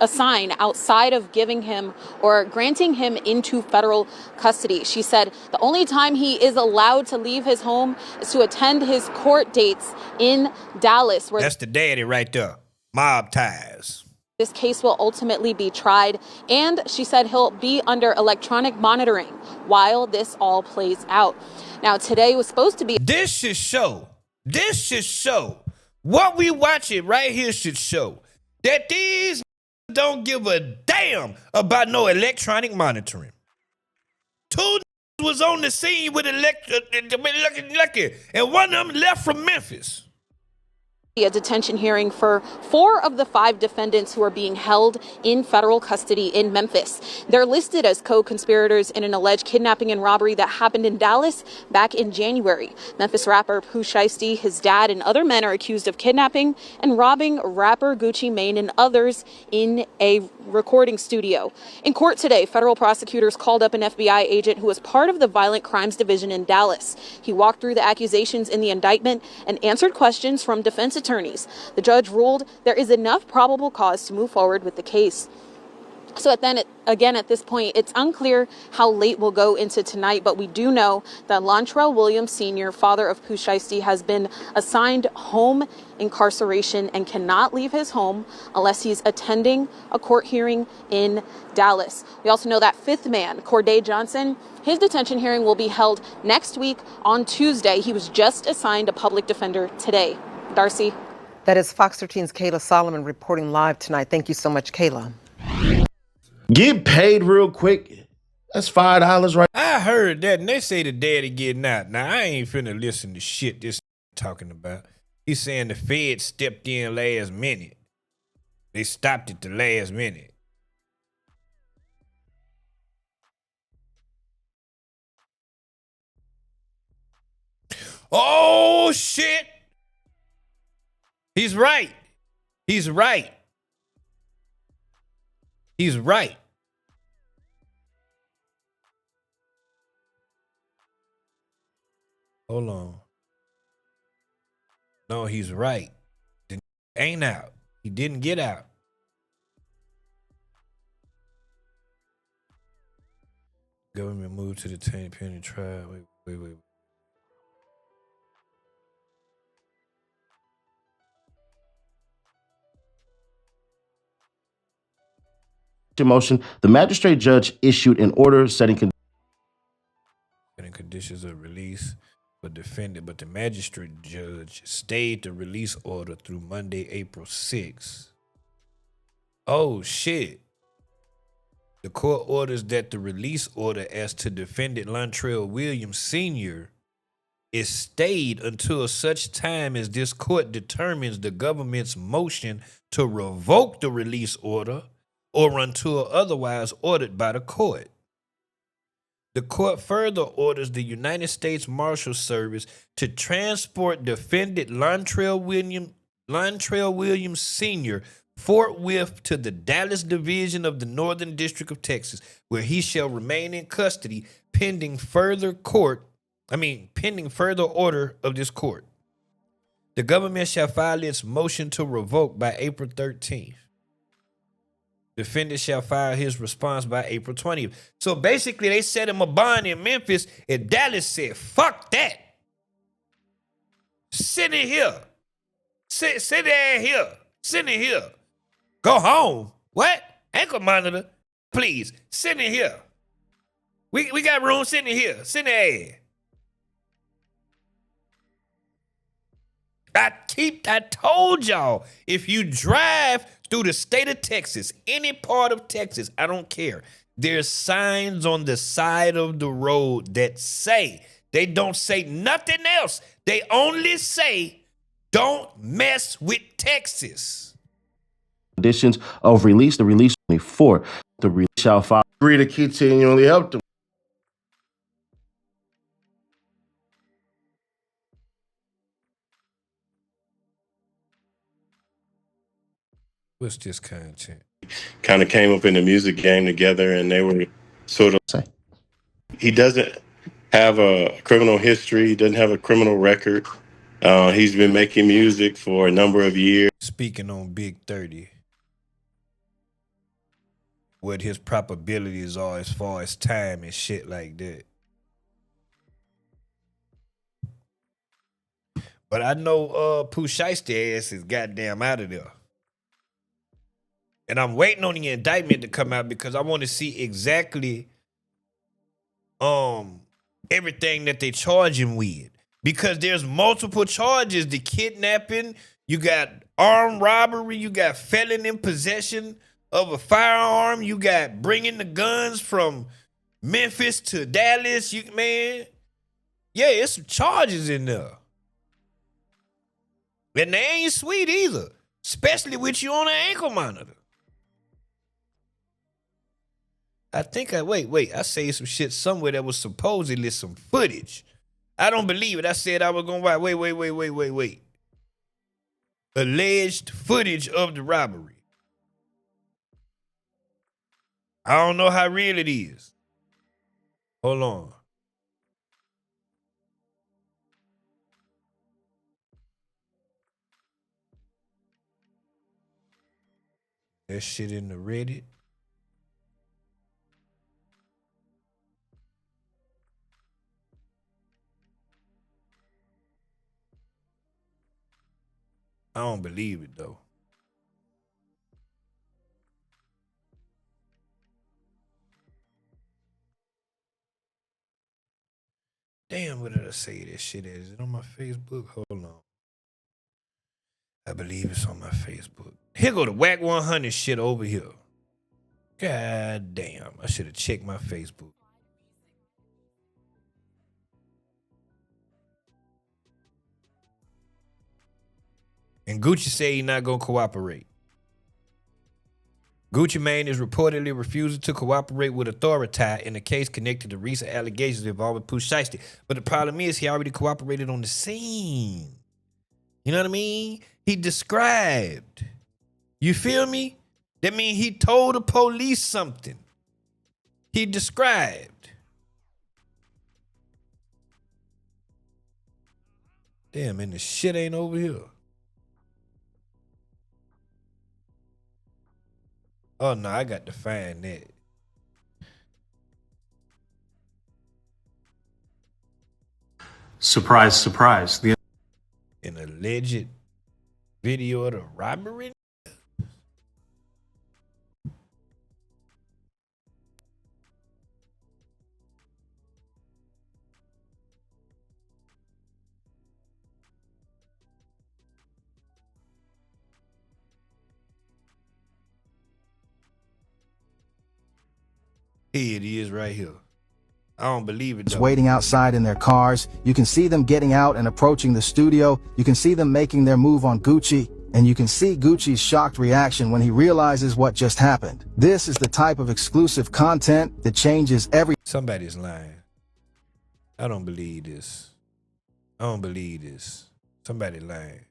Speaker 17: assign outside of giving him or granting him into federal custody. She said the only time he is allowed to leave his home is to attend his court dates in Dallas.
Speaker 2: That's the daddy right there. Mob ties.
Speaker 17: This case will ultimately be tried, and she said he'll be under electronic monitoring while this all plays out. Now, today was supposed to be...
Speaker 2: This should show what we watching right here should show that these don't give a damn about no electronic monitoring. Two was on the scene with lucky, and one of them left from Memphis.
Speaker 17: A detention hearing for 4 of the 5 defendants who are being held in federal custody in Memphis. They're listed as co-conspirators in an alleged kidnapping and robbery that happened in Dallas back in January. Memphis rapper Pooh, Shiesty, his dad, and other men are accused of kidnapping and robbing rapper Gucci Mane and others in a recording studio. In court today, federal prosecutors called up an FBI agent who was part of the Violent Crimes Division in Dallas. He walked through the accusations in the indictment and answered questions from defense attorneys. The judge ruled there is enough probable cause to move forward with the case. So at this point, it's unclear how late we'll go into tonight, but we do know that Lontrell Williams Sr., father of Pooh Shiesty, has been assigned home incarceration and cannot leave his home unless he's attending a court hearing in Dallas. We also know that 5th man, Corday Johnson, his detention hearing will be held next week on Tuesday. He was just assigned a public defender today. Darcy?
Speaker 16: That is Fox 13's Kayla Solomon reporting live tonight. Thank you so much, Kayla.
Speaker 15: Get paid real quick. That's $5 right.
Speaker 2: I heard that, and they say the daddy getting out. Now, I ain't finna listen to shit this talking about. He's saying the feds stepped in last minute. They stopped at the last minute. Oh, shit. He's right. He's right. He's right. Hold on. No, he's right. The ain't out. He didn't get out. Government moved to the penny trial. Wait.
Speaker 15: Motion, the magistrate judge issued an order setting
Speaker 2: conditions of release for defendant, but the magistrate judge stayed the release order through Monday, April 6th. Oh, shit. The court orders that the release order as to defendant Lontrell Williams Sr. is stayed until such time as this court determines the government's motion to revoke the release order or until otherwise ordered by the court. The court further orders the United States Marshal Service to transport defendant Lontrell Williams Sr. forthwith to the Dallas Division of the Northern District of Texas, where he shall remain in custody pending further order of this court. The government shall file its motion to revoke by April 13th. Defendant shall file his response by April 20th. So basically, they set him a bond in Memphis, and Dallas said, fuck that. Sit in here. Sit there here. Sit in here. Go home. What? Ankle monitor? Please, sit in here. We got room. Sit in here. Sit there. I told y'all, if you drive through the state of Texas, any part of Texas, I don't care. There's signs on the side of the road that say, they don't say nothing else. They only say, don't mess with Texas.
Speaker 15: Conditions of release. The release only 4. The release shall file. Agree to continually help them.
Speaker 2: What's this content?
Speaker 18: Kind of came up in the music game together, and they were sort of. He doesn't have a criminal history. He doesn't have a criminal record. He's been making music for a number of years.
Speaker 2: Speaking on Big 30, what his probabilities are as far as time and shit like that. But I know Pooh Shiesty ass is goddamn out of there. And I'm waiting on the indictment to come out because I want to see exactly everything that they charge him with. Because there's multiple charges. The kidnapping, you got armed robbery, you got felon in possession of a firearm, you got bringing the guns from Memphis to Dallas. Man, yeah, it's some charges in there. And they ain't sweet either, especially with you on an ankle monitor. I think wait, I saved some shit somewhere that was supposedly some footage. I don't believe it. I said I was gonna wait. Alleged footage of the robbery. I don't know how real it is. Hold on. That shit in the Reddit. I don't believe it though. Damn, what did I say this shit is? Is it on my Facebook? Hold on. I believe it's on my Facebook. Here go the Whack 100 shit over here. God damn, I should have checked my Facebook. And Gucci say he not gonna cooperate. Gucci Mane is reportedly refusing to cooperate with authorities in a case connected to recent allegations involving Pooh Shiesty. But the problem is he already cooperated on the scene. You know what I mean? He described. You feel me? That means he told the police something. He described. Damn, and the shit ain't over here. Oh, no, I got to find that.
Speaker 9: Surprise, surprise.
Speaker 2: An alleged video of the robbery? Here it is right here. I don't believe it though.
Speaker 19: Waiting outside in their cars. You can see them getting out and approaching the studio. You can see them making their move on Gucci. And you can see Gucci's shocked reaction when he realizes what just happened. This is the type of exclusive content that changes every—
Speaker 2: Somebody's lying. I don't believe this. I don't believe this. Somebody lying.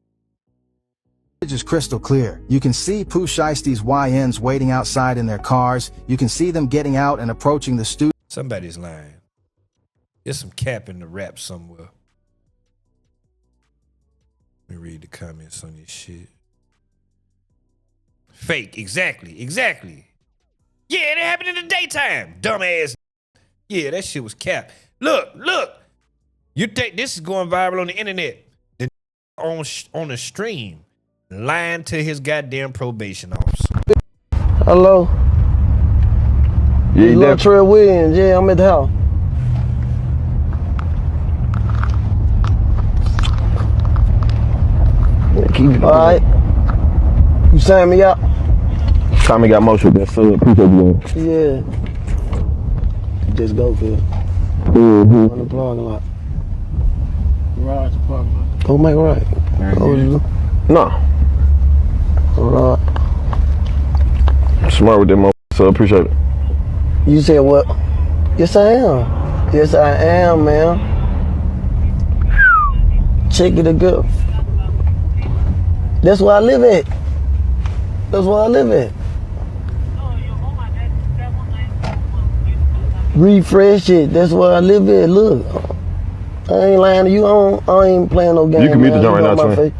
Speaker 19: It's just crystal clear. You can see Pooh Shiesty's YNs waiting outside in their cars. You can see them getting out and approaching the studio.
Speaker 2: Somebody's lying. There's some cap in the rap somewhere. Let me read the comments on this shit. Fake, exactly. Yeah, it happened in the daytime, dumbass. Yeah, that shit was cap. Look. You think this is going viral on the internet? The on a stream, lying to his goddamn probation officer.
Speaker 20: Hello? Yeah, Latrell Williams. Yeah, I'm at the house. All right. You sign me up?
Speaker 15: Tommy got motion with that, so appreciate you.
Speaker 20: Yeah. Just go for it. On the parking lot. Right, the parking lot. Don't make right. Oh, you?
Speaker 15: No.
Speaker 20: All right.
Speaker 15: Smart with that motion, so appreciate it.
Speaker 20: You said what? Yes, I am. Yes, I am, man. Check it again. That's where I live at. That's where I live at. Refresh it. That's where I live at. Look, I ain't lying to you. I ain't playing no game.
Speaker 15: You can mute the joint right now, Trey.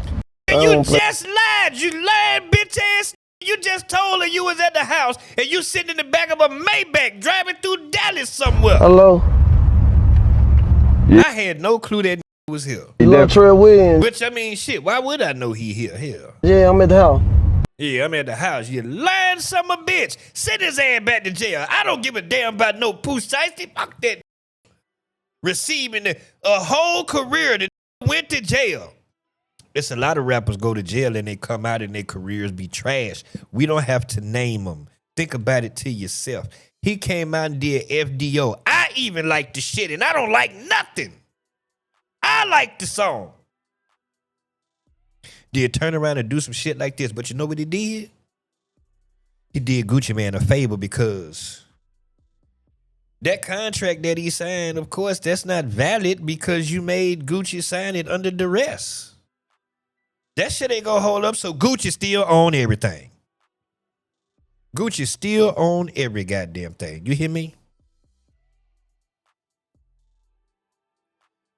Speaker 2: You just lied. You lied, bitch ass. You just told her you was at the house and you sitting in the back of a Maybach driving through Dallas somewhere.
Speaker 20: Hello?
Speaker 2: Yeah. I had no clue that was here.
Speaker 20: Latrell Williams.
Speaker 2: Which, I mean, shit, why would I know he here?
Speaker 20: Yeah, I'm at the house.
Speaker 2: Yeah, I'm at the house. You lying son of a bitch. Send his ass back to jail. I don't give a damn about no Pooh Shiesty. Fuck that. Receiving a whole career that went to jail. It's a lot of rappers go to jail and they come out and their careers be trash. We don't have to name them. Think about it to yourself. He came out and did FDO. I even like the shit and I don't like nothing. I like the song. Did turn around and do some shit like this, but you know what he did? He did Gucci Mane a favor because that contract that he signed, of course, that's not valid because you made Gucci sign it under duress. That shit ain't gonna hold up, so Gucci still own everything. Gucci still own every goddamn thing. You hear me?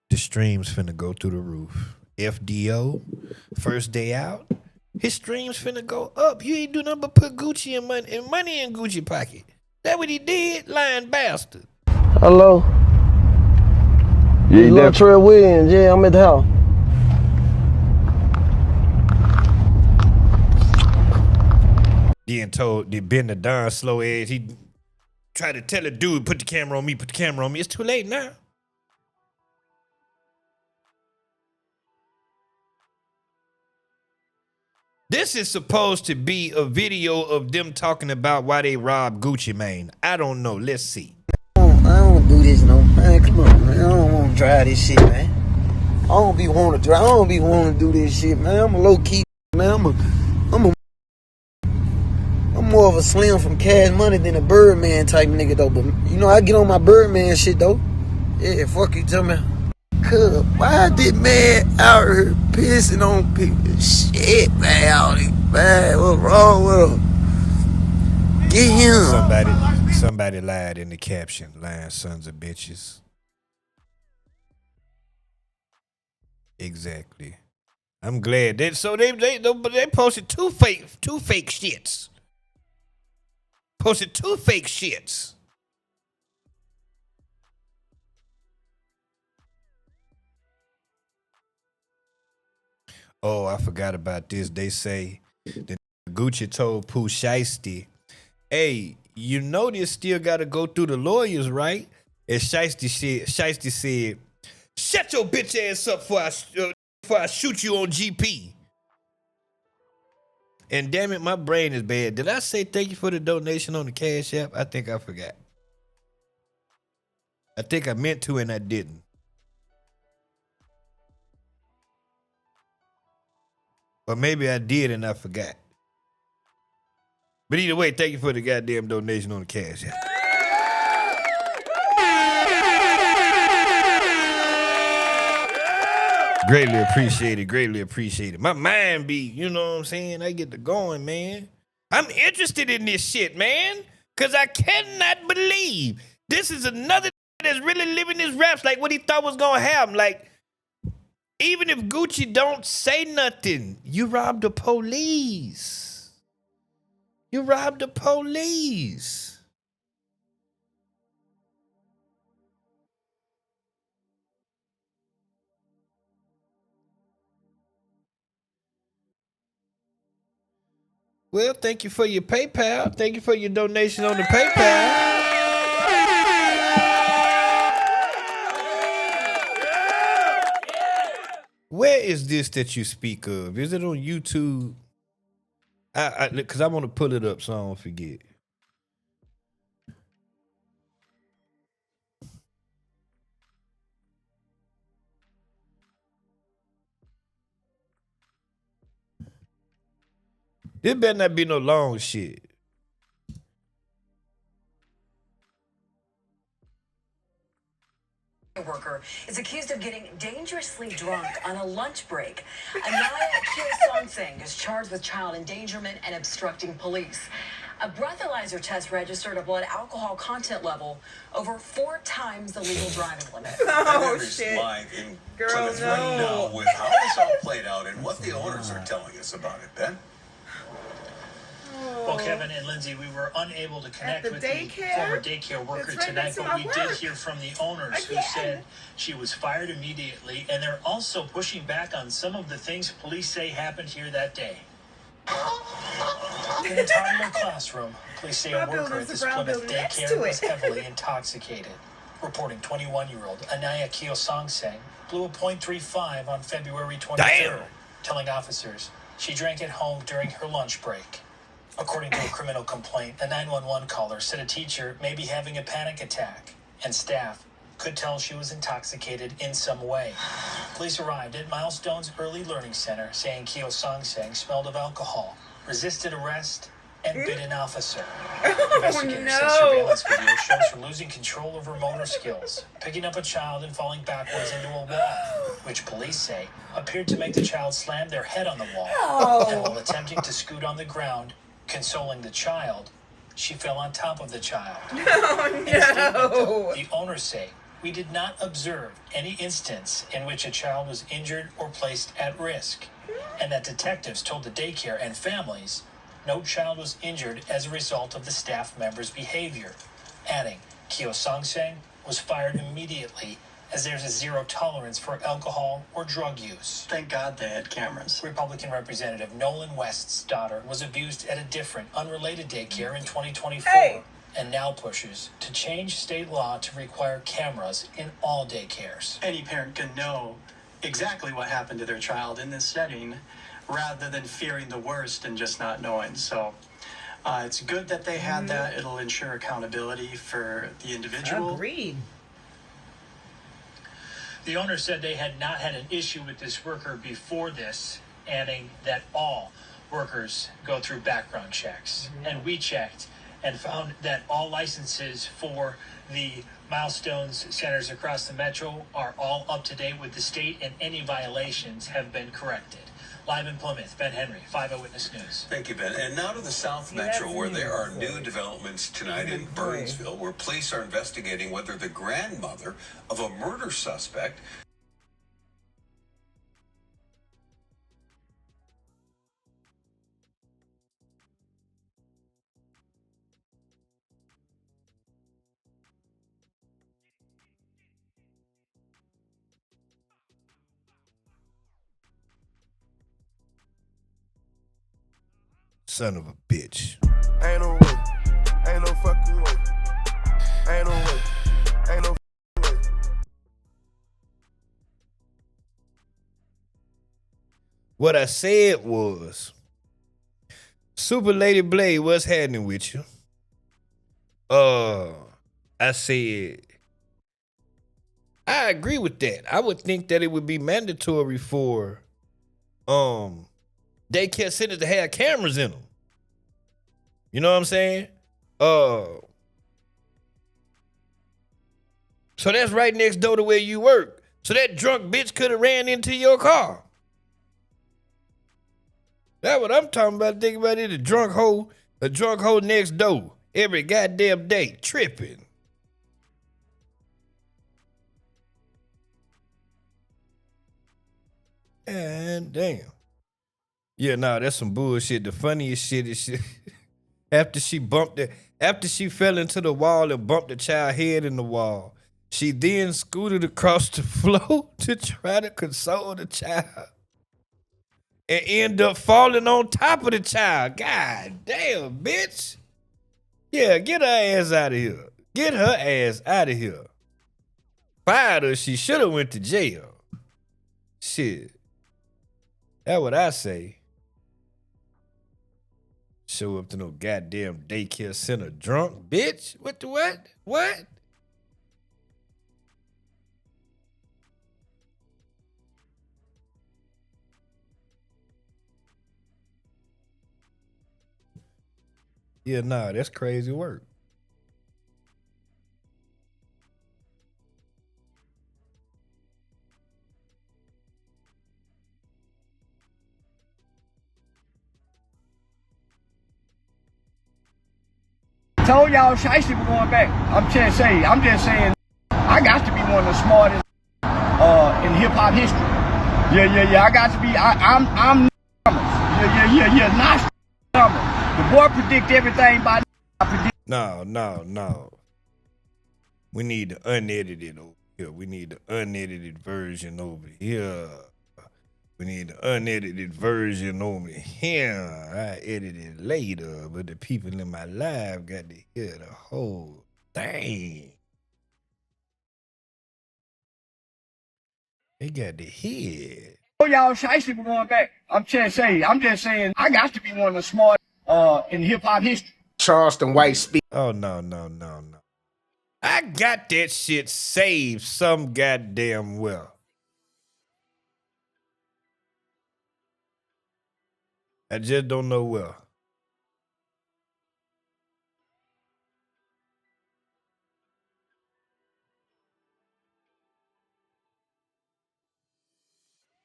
Speaker 2: The streams finna go through the roof. FDO, first day out, his streams finna go up. You ain't do nothing but put Gucci and money in Gucci pocket. That what he did, lying bastard.
Speaker 20: Hello? Yeah, Latrell Williams. Yeah, I'm at the house.
Speaker 2: Then been the darn slow ass. He tried to tell a dude, put the camera on me, put the camera on me. It's too late now. This is supposed to be a video of them talking about why they robbed Gucci Mane. I don't know. Let's see.
Speaker 20: I don't do this no man. Come on, man. I don't want to drive this shit, man. I don't be wanting to drive. I don't be wanting to do this shit, man. I'm a low key, man. I'm more of a Slim from Cash Money than a Birdman type nigga though. But you know, I get on my Birdman shit though. Yeah, fuck you, tell me. Cuz, why did man out here pissing on people? Shit, man, all these man, what's wrong with him? Get him.
Speaker 2: Somebody lied in the caption. Lying sons of bitches. Exactly. I'm glad they posted two fake shits. Posted two fake shits. Oh, I forgot about this. They say that Gucci told Pooh Shiesty, hey, you know this still got to go through the lawyers, right? And Shiesty said, shut your bitch ass up before I shoot you on GP. And damn it, my brain is bad. Did I say thank you for the donation on the Cash App? I think I forgot. I think I meant to and I didn't. Or maybe I did and I forgot. But either way, thank you for the goddamn donation on the Cash App. Greatly appreciated, greatly appreciated. My mind be, you know what I'm saying? I get to going, man. I'm interested in this shit, man. Because I cannot believe this is another that's really living his raps like what he thought was going to happen. Like, even if Gucci don't say nothing, you robbed the police. You robbed the police. Well, thank you for your PayPal. Thank you for your donation on the PayPal. Where is this that you speak of? Is it on YouTube? Because I want to pull it up so I don't forget. This better not be no long shit.
Speaker 21: Worker is accused of getting dangerously drunk on a lunch break. Anaya Kirsong is charged with child endangerment and obstructing police. A breathalyzer test registered a blood alcohol content level over 4 times the legal driving limit.
Speaker 22: Oh, shit. Live in Plymouth right now with how this all played out and what the owners are telling us about it, Ben.
Speaker 23: Well, Kevin and Lindsay, we were unable to connect with the former daycare worker tonight, but we did hear from the owners who said she was fired immediately, and they're also pushing back on some of the things police say happened here that day. In a toddler classroom, police say a worker at this Plymouth daycare was heavily intoxicated. Reporting 21-year-old Anaya Kiyosong-seng blew a .35 on February 23rd, telling officers she drank at home during her lunch break. According to a criminal complaint, a 911 caller said a teacher may be having a panic attack, and staff could tell she was intoxicated in some way. Police arrived at Milestone's Early Learning Center, saying Kiyosong-seng smelled of alcohol, resisted arrest, and bit an officer. Investigators say surveillance video shows her losing control of her motor skills, picking up a child and falling backwards into a wall, which police say appeared to make the child slam their head on the wall. And while attempting to scoot on the ground, consoling the child, she fell on top of the child. In a statement, though, the owners say, "We did not observe any instance in which a child was injured or placed at risk," and that detectives told the daycare and families no child was injured as a result of the staff members' behavior, adding Kiyosong-seng was fired immediately as there's a zero tolerance for alcohol or drug use.
Speaker 3: Thank God they had cameras.
Speaker 23: Republican Representative Nolan West's daughter was abused at a different, unrelated daycare in 2024, and now pushes to change state law to require cameras in all daycares.
Speaker 3: Any parent can know exactly what happened to their child in this setting rather than fearing the worst and just not knowing. So it's good that they had that. It'll ensure accountability for the individual.
Speaker 4: Agreed.
Speaker 23: The owner said they had not had an issue with this worker before this, adding that all workers go through background checks. And we checked and found that all licenses for the Milestones centers across the metro are all up to date with the state, and any violations have been corrected. Live in Plymouth, Ben Henry, 5 Eyewitness News.
Speaker 22: Thank you, Ben. And now to the South Metro, where there are new developments tonight in Burnsville, where police are investigating whether the grandmother of a murder suspect
Speaker 2: son of a bitch.
Speaker 7: Ain't no way. Ain't no fucking way. Ain't no way. Ain't no fucking way.
Speaker 2: What I said was, Super Lady Blade, what's happening with you? I said, I agree with that. I would think that it would be mandatory for daycare centers to have cameras in them. You know what I'm saying? So that's right next door to where you work. So that drunk bitch could have ran into your car. That's what I'm talking about. Think about it. A drunk hoe next door every goddamn day, tripping. And damn. Yeah, nah, that's some bullshit. The funniest shit is shit. After she fell into the wall and bumped the child head in the wall, she then scooted across the floor to try to console the child and end up falling on top of the child. God damn, bitch. Yeah, get her ass out of here. Get her ass out of here. Fired her. She should have went to jail. Shit. That's what I say. Show up to no goddamn daycare center drunk, bitch. What the what? What? Yeah, nah, that's crazy work.
Speaker 5: Told y'all Shiesty was going back. I'm just saying, I got to be one of the smartest in hip hop history. Yeah. I got to be. I'm Yeah. Not the boy predict everything by.
Speaker 2: No. We need the unedited over here. We need the unedited version over here. We need the unedited version over here. I edit it later, but the people in my live got to hear the whole thing. They got to hear it.
Speaker 5: Oh, y'all Shiesty for going back. I'm just saying, I got to be one of the smart in hip-hop history.
Speaker 11: Charleston White speak.
Speaker 2: Oh, no. I got that shit saved some goddamn well. I just don't know well.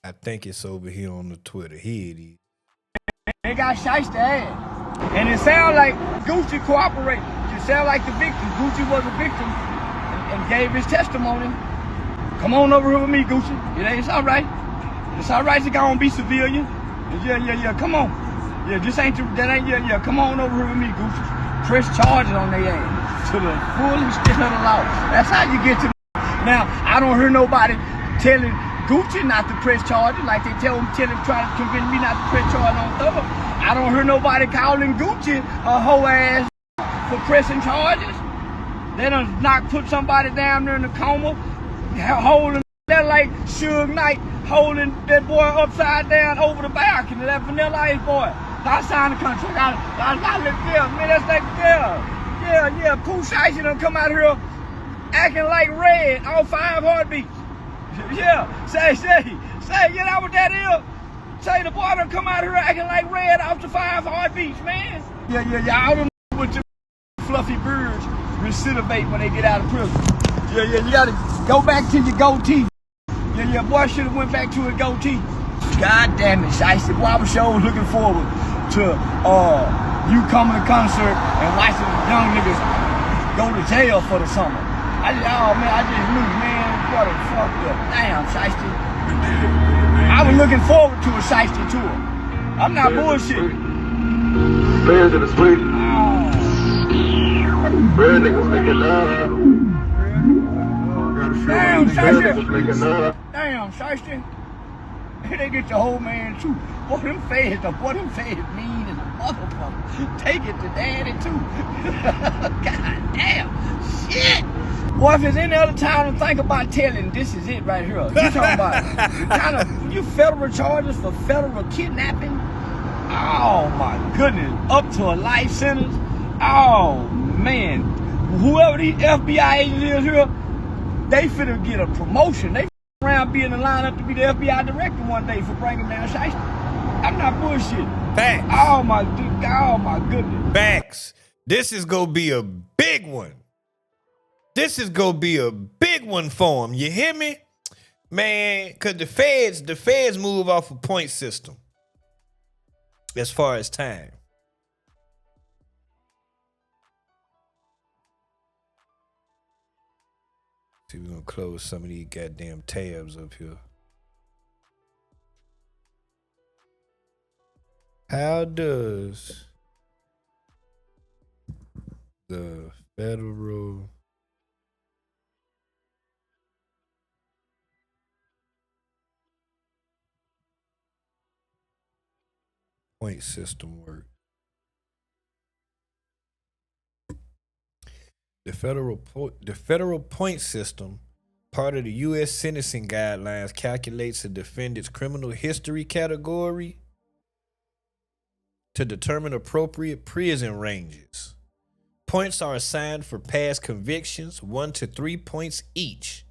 Speaker 2: I think it's over here on the Twitter. Here it is.
Speaker 5: They got Shiesty ass. And it sound like Gucci cooperated. It sound like the victim. Gucci was a victim and gave his testimony. Come on over here with me, Gucci. It's all right. It's all right to go and be civilian. Yeah, come on. Yeah, come on over here with me, Gucci. Press charges on their ass to the full extent of the law. That's how you get to. Now, I don't hear nobody telling Gucci not to press charges like they trying to convince me not to press charges on Thug. I don't hear nobody calling Gucci a hoe ass for pressing charges. They done put somebody down there in the coma, holding that like Suge Knight holding that boy upside down over the balcony, that Vanilla Ice boy. I signed the contract. I look there, man. That's like yeah. Pooh Shiesty done come out here acting like Red on 5 Heartbeats. Yeah, say, you know what that is? Say the boy done come out here acting like Red off the 5 Heartbeats, man. Yeah, all them with your fluffy birds recidivate when they get out of prison. Yeah, you gotta go back to your goatee. Yeah, boy should have went back to his goatee. God damn it, Shiesty. Boy, I was sure looking forward to you coming to concert and watching young niggas go to jail for the summer. I just knew, man, what a fucked up. Damn, Shiesty. I was looking forward to a Shiesty tour. I'm not bullshitting.
Speaker 7: Fans in the street. Real niggas making love.
Speaker 5: Damn, Shiesty. Damn, Shiesty. They get the whole man too. Boy, them feds mean as a motherfucker. Take it to daddy too. God damn. Shit. Boy, if there's any other time to think about telling, this is it right here. You talking about you federal charges for federal kidnapping? Oh my goodness. Up to a life sentence? Oh man. Whoever these FBI agents is here, they finna get a promotion. They around being in line up to be the FBI director one day for bringing down Shiesty. I'm not bullshitting.
Speaker 2: Facts.
Speaker 5: Oh my goodness.
Speaker 2: Facts. This is gonna be a big one. This is gonna be a big one for him. You hear me? Man, cause the feds move off a point system as far as time. See, we're gonna close some of these goddamn tabs up here. How does the federal point system work? The federal point system, part of the U.S. sentencing guidelines, calculates a defendant's criminal history category to determine appropriate prison ranges. Points are assigned for past convictions, 1 to 3 points each,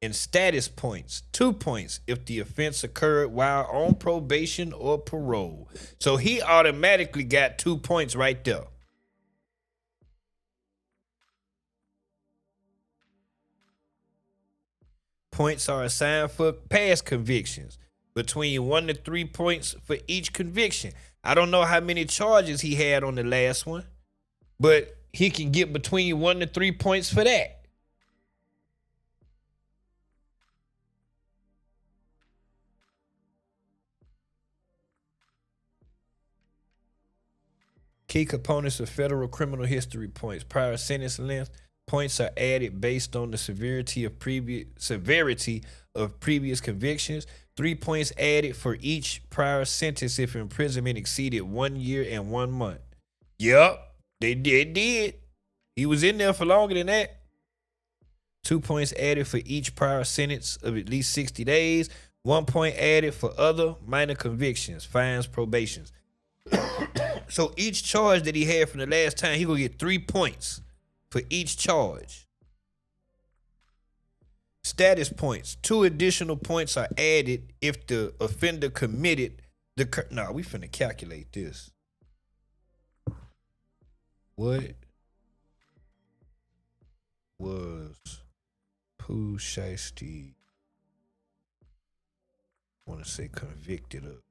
Speaker 2: and status points, 2 points if the offense occurred while on probation or parole. So he automatically got 2 points right there. Points are assigned for past convictions, between 1 to 3 points for each conviction. I don't know how many charges he had on the last one, but he can get between 1 to 3 points for that. Key components of federal criminal history points. Prior sentence length. Points are added based on the severity of previous convictions. 3 points added for each prior sentence if imprisonment exceeded 1 year and 1 month. Yup, they did. He was in there for longer than that. 2 points added for each prior sentence of at least 60 days. 1 point added for other minor convictions, fines, probations. So each charge that he had from the last time, he gonna get 3 points for each charge. Status points. 2 additional points are added if the offender committed the... we finna calculate this. What was Pooh Shiesty, I want to say, convicted of?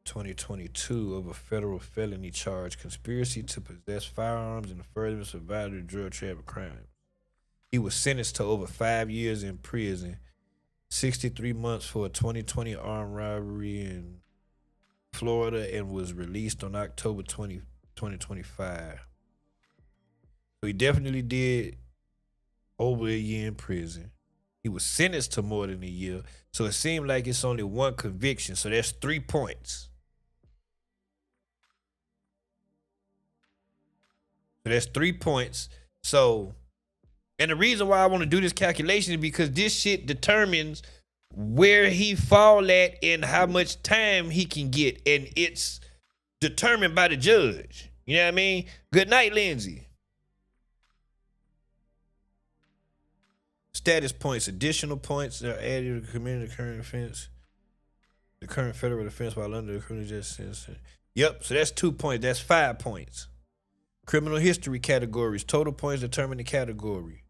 Speaker 2: (2022) of a federal felony charge, conspiracy to possess firearms and furtherance of violent drug trafficking crime. He was sentenced to over 5 years in prison, 63 months for a 2020 armed robbery in Florida, and was released on October 20, 2025. So he definitely did over a year in prison. He was sentenced to more than a year, so it seemed like it's only 1 conviction, so that's 3 points. So that's 3 points. So, and the reason why I want to do this calculation is because this shit determines where he fall at and how much time he can get, and it's determined by the judge. You know what I mean? Good night, Lindsay. Status points. Additional points are added to committing the current offense. The current federal offense while under the criminal justice sentence. Yep, so that's 2 points. That's 5 points. Criminal history categories. Total points determine the category.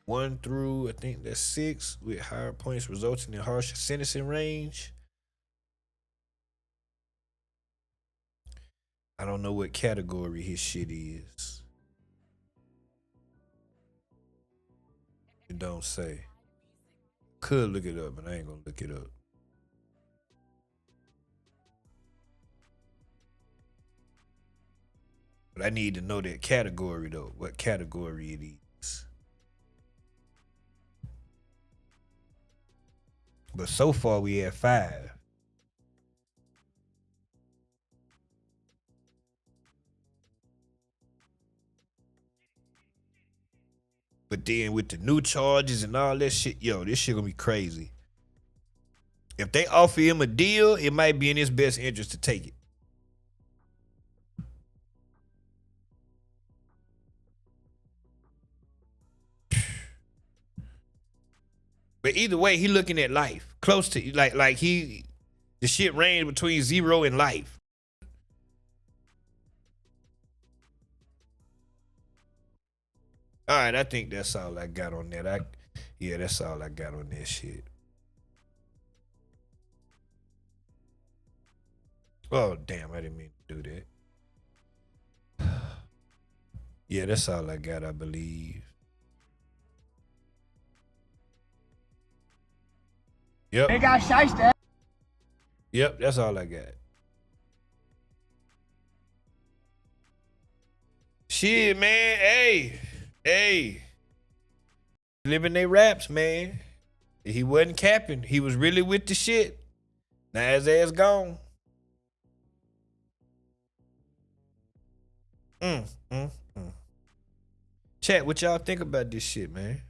Speaker 2: 1 through, I think that's 6, with higher points resulting in harsher sentencing range. I don't know what category his shit is. It don't say. Could look it up, but I ain't gonna look it up. But I need to know that category though, what category it is. But so far we have 5. But then with the new charges and all that shit, yo, this shit gonna be crazy. If they offer him a deal, it might be in his best interest to take it. But either way, he looking at life. Close to, like the shit range between 0 and life. All right, I think that's all I got on that. Yeah, that's all I got on that shit. Oh, damn, I didn't mean to do that. Yeah, that's all I got, I believe. Yep.
Speaker 5: They got Shiesty.
Speaker 2: Yep, that's all I got. Shit, man. Hey. Living they raps, man. He wasn't capping. He was really with the shit. Now his ass gone. Chat, what y'all think about this shit, man?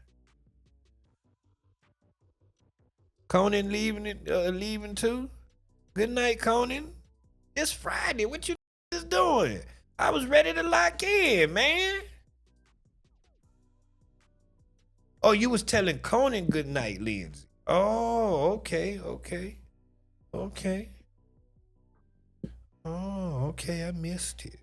Speaker 2: Conan leaving too? Good night, Conan. It's Friday. What you is doing? I was ready to lock in, man. Oh, you was telling Conan good night, Lindsay. Oh, okay. Oh, okay, I missed it.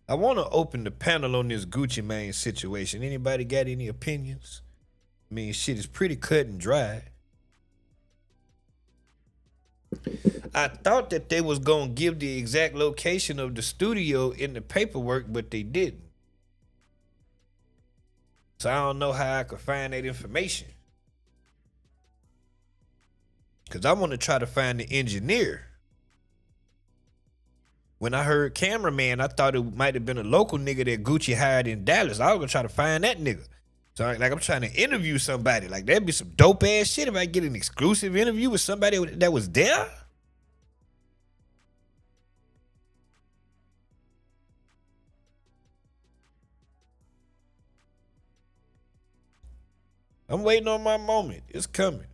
Speaker 2: I want to open the panel on this Gucci Mane situation. Anybody got any opinions? I mean, shit is pretty cut and dry. I thought that they was gonna give the exact location of the studio in the paperwork, but they didn't. So I don't know how I could find that information. Cause I want to try to find the engineer. When I heard cameraman, I thought it might have been a local nigga that Gucci hired in Dallas. I was gonna try to find that nigga. So like I'm trying to interview somebody. Like that'd be some dope ass shit if I get an exclusive interview with somebody that was there. I'm waiting on my moment. It's coming.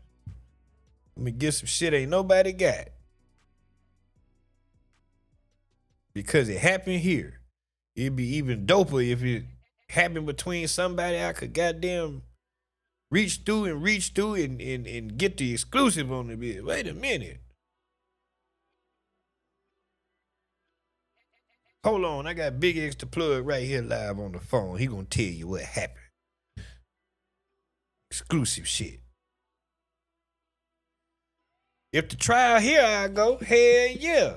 Speaker 2: Let me get some shit ain't nobody got. Because it happened here. It'd be even doper if it happened between somebody I could goddamn reach through and get the exclusive on the bit. Wait a minute. Hold on, I got Big X to plug right here live on the phone. He gonna tell you what happened. Exclusive shit. If the trial here I go, hell yeah.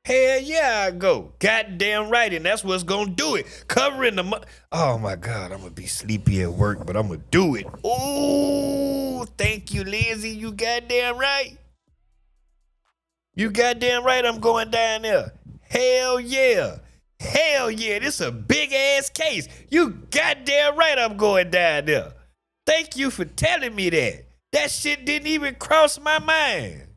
Speaker 2: Hell yeah I go. Goddamn right, and that's what's gonna do it. Covering the oh my God, I'm gonna be sleepy at work, but I'm gonna do it. Ooh, thank you, Lizzie. You goddamn right. You goddamn right I'm going down there. Hell yeah. Hell yeah, this a big ass case. You goddamn right I'm going down there. Thank you for telling me that. That shit didn't even cross my mind.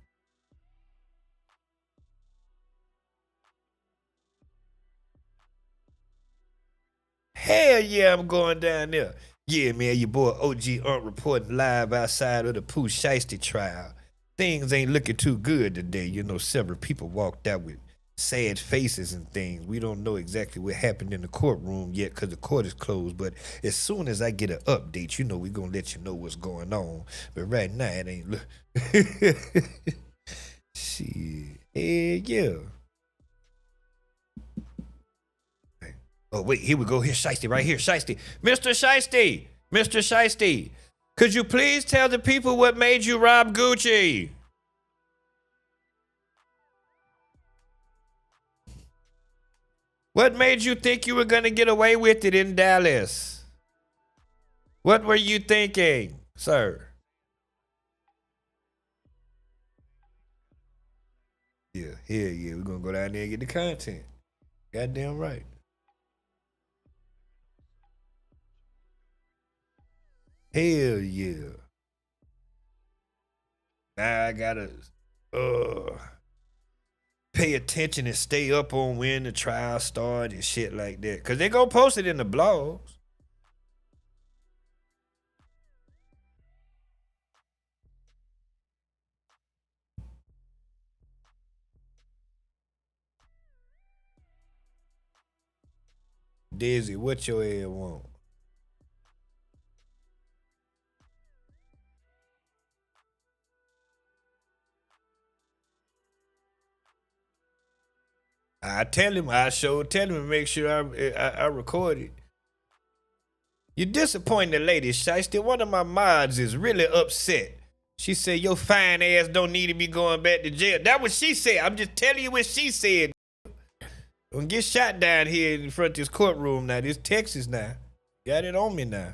Speaker 2: Hell yeah, I'm going down there. Yeah, man, your boy OG Aunt reporting live outside of the Pooh Shiesty trial. Things ain't looking too good today. You know, several people walked out with sad faces and things. We don't know exactly what happened in the courtroom yet because the court is closed. But as soon as I get an update, you know we're going to let you know what's going on. But right now, it ain't look. Shit. Yeah. Oh, wait, here we go. Here's Shiesty right here. Shiesty. Mr. Shiesty. Mr. Shiesty. Could you please tell the people what made you rob Gucci? What made you think you were going to get away with it in Dallas? What were you thinking, sir? Yeah, hell yeah. We're going to go down there and get the content. Goddamn right. Hell yeah. Now I gotta pay attention and stay up on when the trial starts and shit like that. Cause they gonna post it in the blogs. Dizzy, what your ass want? I tell him to make sure I record it. You're disappointing the lady, Shiesty. One of my mods is really upset. She said, your fine ass don't need to be going back to jail. That's what she said. I'm just telling you what she said. Don't get shot down here in front of this courtroom now. This Texas now. Got it on me now.